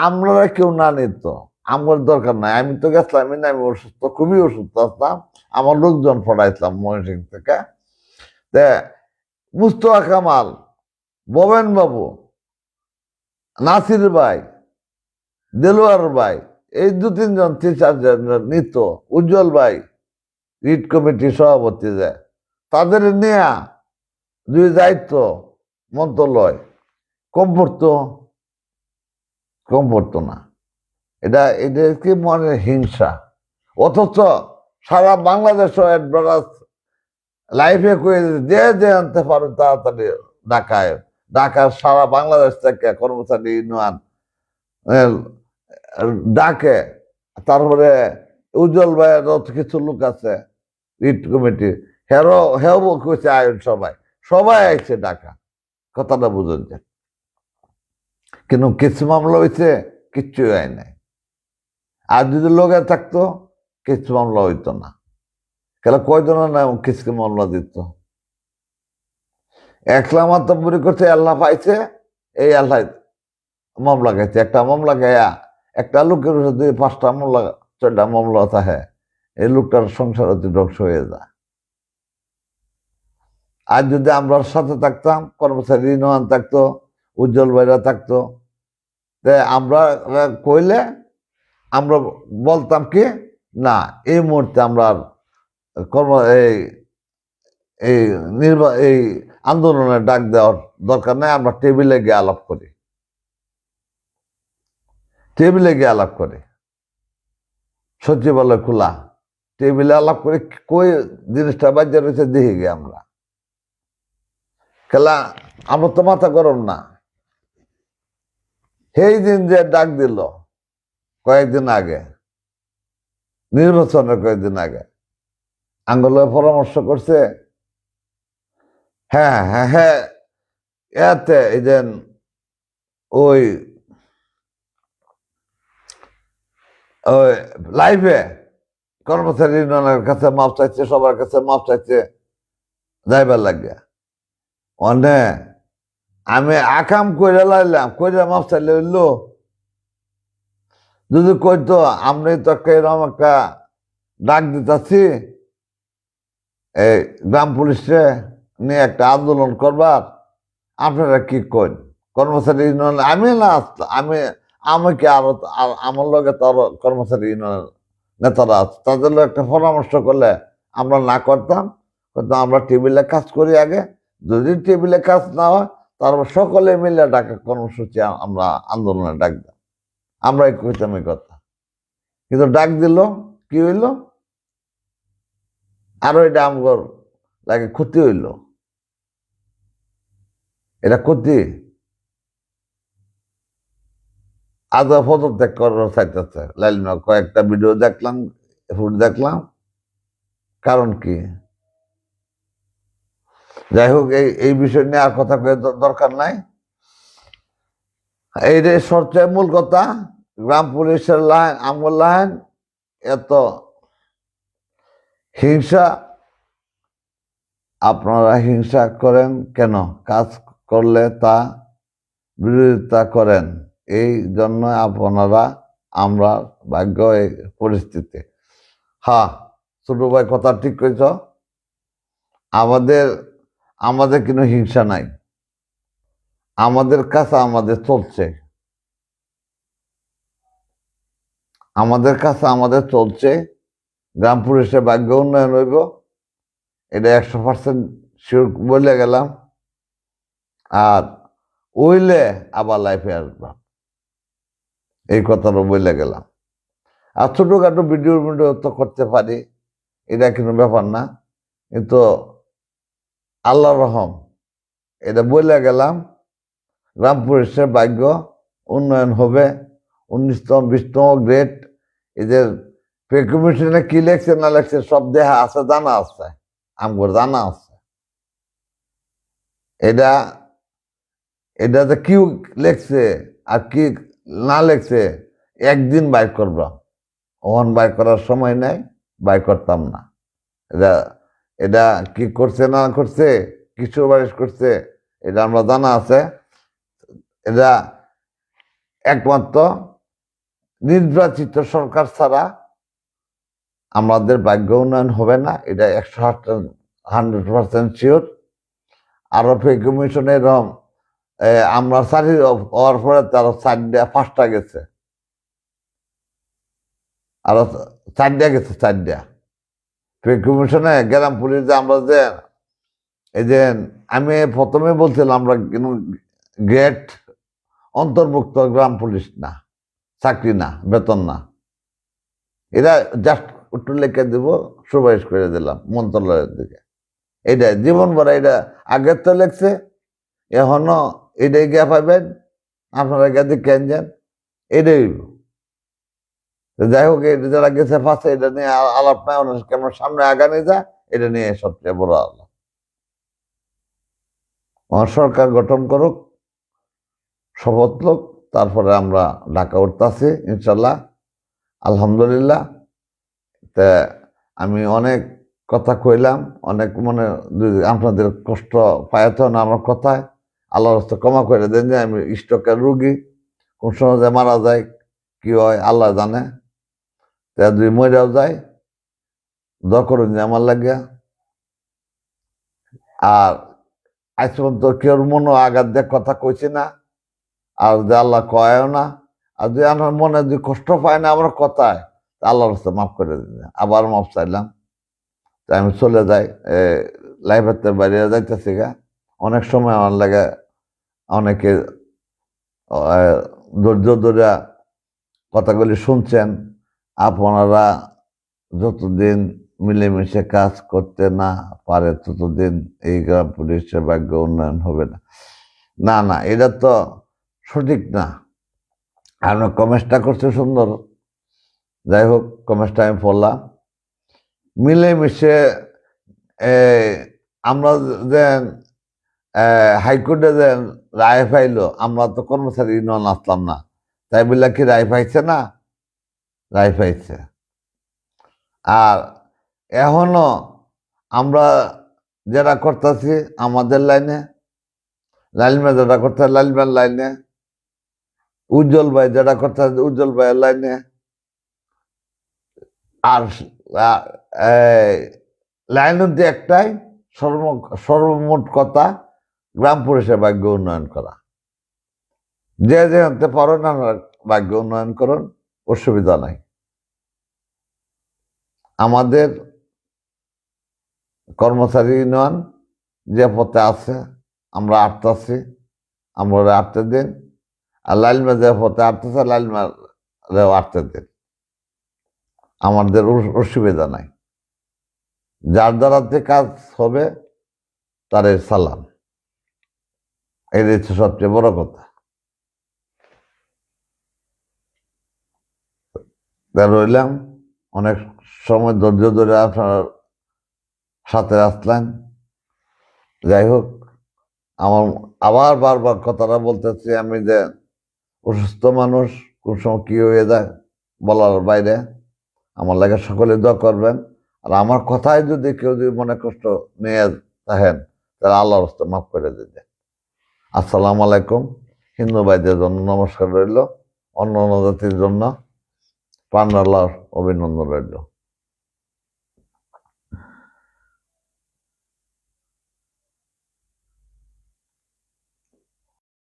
আমরা কেউ না নিত, আমার দরকার নাই, আমি তো গেছিলাম, আমি অসুস্থ, খুবই অসুস্থ আসলাম, আমার লোকজন পড়াইছিলাম ময়মনসিং থেকে। তা মুস্তফা কামাল, ববেন বাবু, নাসির ভাই, দেলোয়ার ভাই, এই 2-3 জন 3-4 জন নিত, উজ্জ্বল ভাই রিট কমিটি সভাপতি যায়, তাদের নেয়া দুই দায়িত্ব মন্ত্রণালয় কম পড়তো না। এটা কি মনে হিংসা। অথচ সারা বাংলাদেশ লাইফে কয়ে যে আনতে পারো তাড়াতাড়ি ঢাকায়, ঢাকার সারা বাংলাদেশ থেকে কর্মচারী ইউনিয়ন ডাকে। তারপরে উজ্জ্বল ভাইয়ের কিছু লোক আছে রিট কমিটি, হেও কইছে আয়োজন, সবাই আইছে ঢাকা, কথাটা বুঝুন যে। কিন্তু কিছু মামলা হয়েছে, কিচ্ছু হয় নাই। আর যদি লোকে থাকতো কিছু মামলা হইতো না। কেন কয়জন না কিছু মামলা দিত, একলা মাতব্বরি করছে, আল্লাহ পাইছে, এই আল্লাহ মামলা খাইছে। একটা মামলা খাইয়া একটা লোকের 2-5টা মামলা 4টা মামলা থাকে, এই লোকটার সংসার হতে ধ্বংস হয়ে যায়। আর যদি আমরা সাথে থাকতাম, কর্মচারী ইউনিয়ন থাকতো, উজ্জ্বল ভাইরা থাকতো, আমরা কইলে আমরা বলতাম কি না, এই মুহূর্তে আমরা এই আন্দোলনের ডাক দেওয়ার দরকার নাই, আমরা টেবিলে গিয়ে আলাপ করি, সচিবালয় খোলা, টেবিলে আলাপ করে কই জিনিসটা বাজার রয়েছে দেখে গিয়ে আমরা। খেলা আমরা তো মাথা গরম না। সেই দিন যে ডাক দিল কয়েকদিন আগে, নির্বাচনের কয়েকদিন আগে, আঙ্গুলে পরামর্শ করছে, হ্যাঁ হ্যাঁ হ্যাঁ, এতে এই যে ওই লাইভে কর্মচারী ইউনিয়নের কাছে মাপ চাইছে, সবার কাছে মাপ চাইছে যাইবার লাগিয়া। অনে আমি আকাম কইরা লাইলাম, কইরা মাপ চাইলে হইল, যদি কইতো আমি তো এরকম একটা ডাক দিতেছি এই গ্রাম পুলিশে নিয়ে একটা আন্দোলন করবার, আপনারা কি কইন কর্মচারী ইউনিয়ন? আমি না আসতাম, আমাকে আরো আমার লগে তো আরো কর্মচারী ইউনিয়নের নেতারা আছে, তাদের একটা পরামর্শ করলে আমরা না করতাম, কিন্তু আমরা টেবিলে কাজ করি আগে, যদি টেবিলে কাজ না হয় তারপর সকলে মিলে ডাকা কর্মসূচি আমরা আন্দোলনে ডাক দিই, আমরা কইতাম এই কথা। কিন্তু ডাক দিল, কি হইল, আরো এটা আমগর লাগে ক্ষতি হইল, এটা ক্ষতি। আজ পদত্যাগ করার চাইতেছে লাইলমা, কয়েকটা ভিডিও দেখলাম, দেখলাম, কারণ কি? যাই হোক, এই বিষয় নিয়ে আর কথা কয়ে দরকার নাই। এই যে সবচেয়ে মূল কথা, গ্রাম পুলিশের লাইন, আমগর লাইন এত হিংসা, আপনারা হিংসা করেন কেন? কাজ করলে তা বিরোধিতা করেন, এই জন্য আপনারা আমরা ভাগ্য এই পরিস্থিতি। হ্যাঁ, ছোট ভাই কথা ঠিক কইছ, আমাদের কোনো হিংসা নাই, আমাদের কাছে আমাদের চলছে, গ্রাম পুলিশের ভাগ্য উন্নয়ন হইব, এটা 100% শিওর বলে গেলাম। আর ওইলে আবার লাইফে আসবা, এই কথাটা বলে গেলাম। আর ছোটখাটো ভিডিও তো করতে পারি, এটা কোনো ব্যাপার না, কিন্তু আল্লাহ রহম, এটা বলে গেলাম, গ্রাম পুলিশের ভাগ্য উন্নয়ন হবে। 19তম 20তম গ্রেড এদের পে কমিশনে কি লেখছে না লেখছে সব দেহা আছে, জানা আছে, আমগর জানা আছে। এটা এটা যে কি লেখছে আর কি না লেখছে একদিন বাইর করব, ওহন বাইর করার সময় নাই, বাইর করতাম না। এটা এটা কি করছে না করছে, কি সুপারিশ করছে, এটা আমরা জানা আছে। এটা একমাত্র নির্বাচিত সরকার ছাড়া আমাদের ভাগ্য উন্নয়ন হবে না, এটা 100% শিওর। আরো পে কমিশনে এরকম আমরা চাকরি হওয়ার পরে তারা 4টা 5টা গেছে, আরো 4টা গেছে, 4টা পে কমিশনে। গ্রাম পুলিশ যে আমরা যে এই যে আমি প্রথমে বলছিলাম আমরা গ্রেড অন্তর্ভুক্ত গ্রাম পুলিশ না, চাকরি না, বেতন না। এরা জাস্ট একটু লেখে দিব, সুপারিশ করে দিলাম মন্ত্রণালয়ের দিকে। এটা জীবন ভরা এটা আগের তো লেখছে, এখনো এটাই গিয়া পাইবেন, আপনারা গিয়ে দেখেন যান, এটাই। যাই হোক, এটা যারা গেছে ফাঁসে এটা নিয়ে আলাপ নাই, কেমন সামনে আগানে যা, এটা নিয়ে সবচেয়ে বড় আলাপ। আমার সরকার গঠন করুক, শপথ লোক, তারপরে আমরা ঢাকা উঠতেছি ইনশাল্লাহ, আলহামদুলিল্লাহ। তা আমি অনেক কথা কইলাম, অনেক মনে আপনাদের কষ্ট পাইতো না আমার কথায়, আল্লাহর রাস্তায় ক্ষমা করে দেন। যে আমি স্ট্রোকের রুগী, কোন সময় যে মারা যায় কি হয় আল্লাহ জানে। তা যদি মরেও যায় দোয়া করুন যে আমার লাগিয়া। আর আজ পর্যন্ত কেউ মনে আঘাত দিয়ে কথা কইছি না, আর যে আল্লাহ কয়ও না। আর যে আমার মনে যদি কষ্ট পায় না আমার কথায়, আল্লাহর রাস্তায় মাফ করে দিন। আবার মাফ চাইলাম। তাই আমি চলে যাই, লাইফের বাইরে যাইতেছি গা। অনেক সময় আমার লাগে অনেকে ধৈর্য ধরে কথাগুলি শুনছেন। আপনারা যতদিন মিলেমিশে কাজ করতে না পারে ততদিন এই গ্রাম পুলিশের ভাগ্য উন্নয়ন হবে না। না না, এটা তো সঠিক না। আমরা কমেন্টটা করছে সুন্দর, যাই হোক কমেন্টটা আমি পড়লাম। মিলেমিশে আমরা যে হাইকোর্টে যে রায় পাইলো, আমরা তো কর্মচারী ইউনিয়ন আসলাম না, তাই বললে কি রায় পাইছে না? রায় পাইছে। আর এখনো আমরা যেটা করতেছি আমাদের লাইনে, লাইলমা যেটা করতে লাইলমার লাইনে, উজ্জ্বল ভাই যেটা করতে উজ্জ্বল ভাইয়ের লাইনে। আর লাইন হচ্ছে একটাই, সর্বমোট কথা গ্রাম পুলিশের ভাগ্য উন্নয়ন করা। যে জানতে পারো না ভাগ্য উন্নয়ন করুন, অসুবিধা নাই। আমাদের কর্মচারী ইউনিয়ন যে পথে আছে আমরা আটতাছি, আমরা আটতে দিন। আর লাইলমা যে পথে আটতেছে লাইলমা আটতে দিন, আমাদের অসুবিধা নাই। যার দ্বারাতে কাজ হবে তারে সালাম, এই হচ্ছে সবচেয়ে বড় কথা। রইলাম অনেক সময় ধৈর্য ধরে আপনার সাথে আসলেন। যাই হোক, আমার আবার বারবার কথাটা বলতেছি, আমি যে অসুস্থ মানুষ, কোন সময় কি হয়ে যায় বলার বাইরে। আমার লাগে সকলে দোয়া করবেন। আর আমার কথায় যদি কেউ যদি মনে কষ্ট নিয়ে থাকেন তাহলে আল্লাহর রাস্তায় মাফ করে দিতে। আসসালামু আলাইকুম। হিন্দু ভাইদের জন্য নমস্কার রইল, অন্য অন্য জাতির জন্য প্রাণ আল্লাহর অভিনন্দন রইল।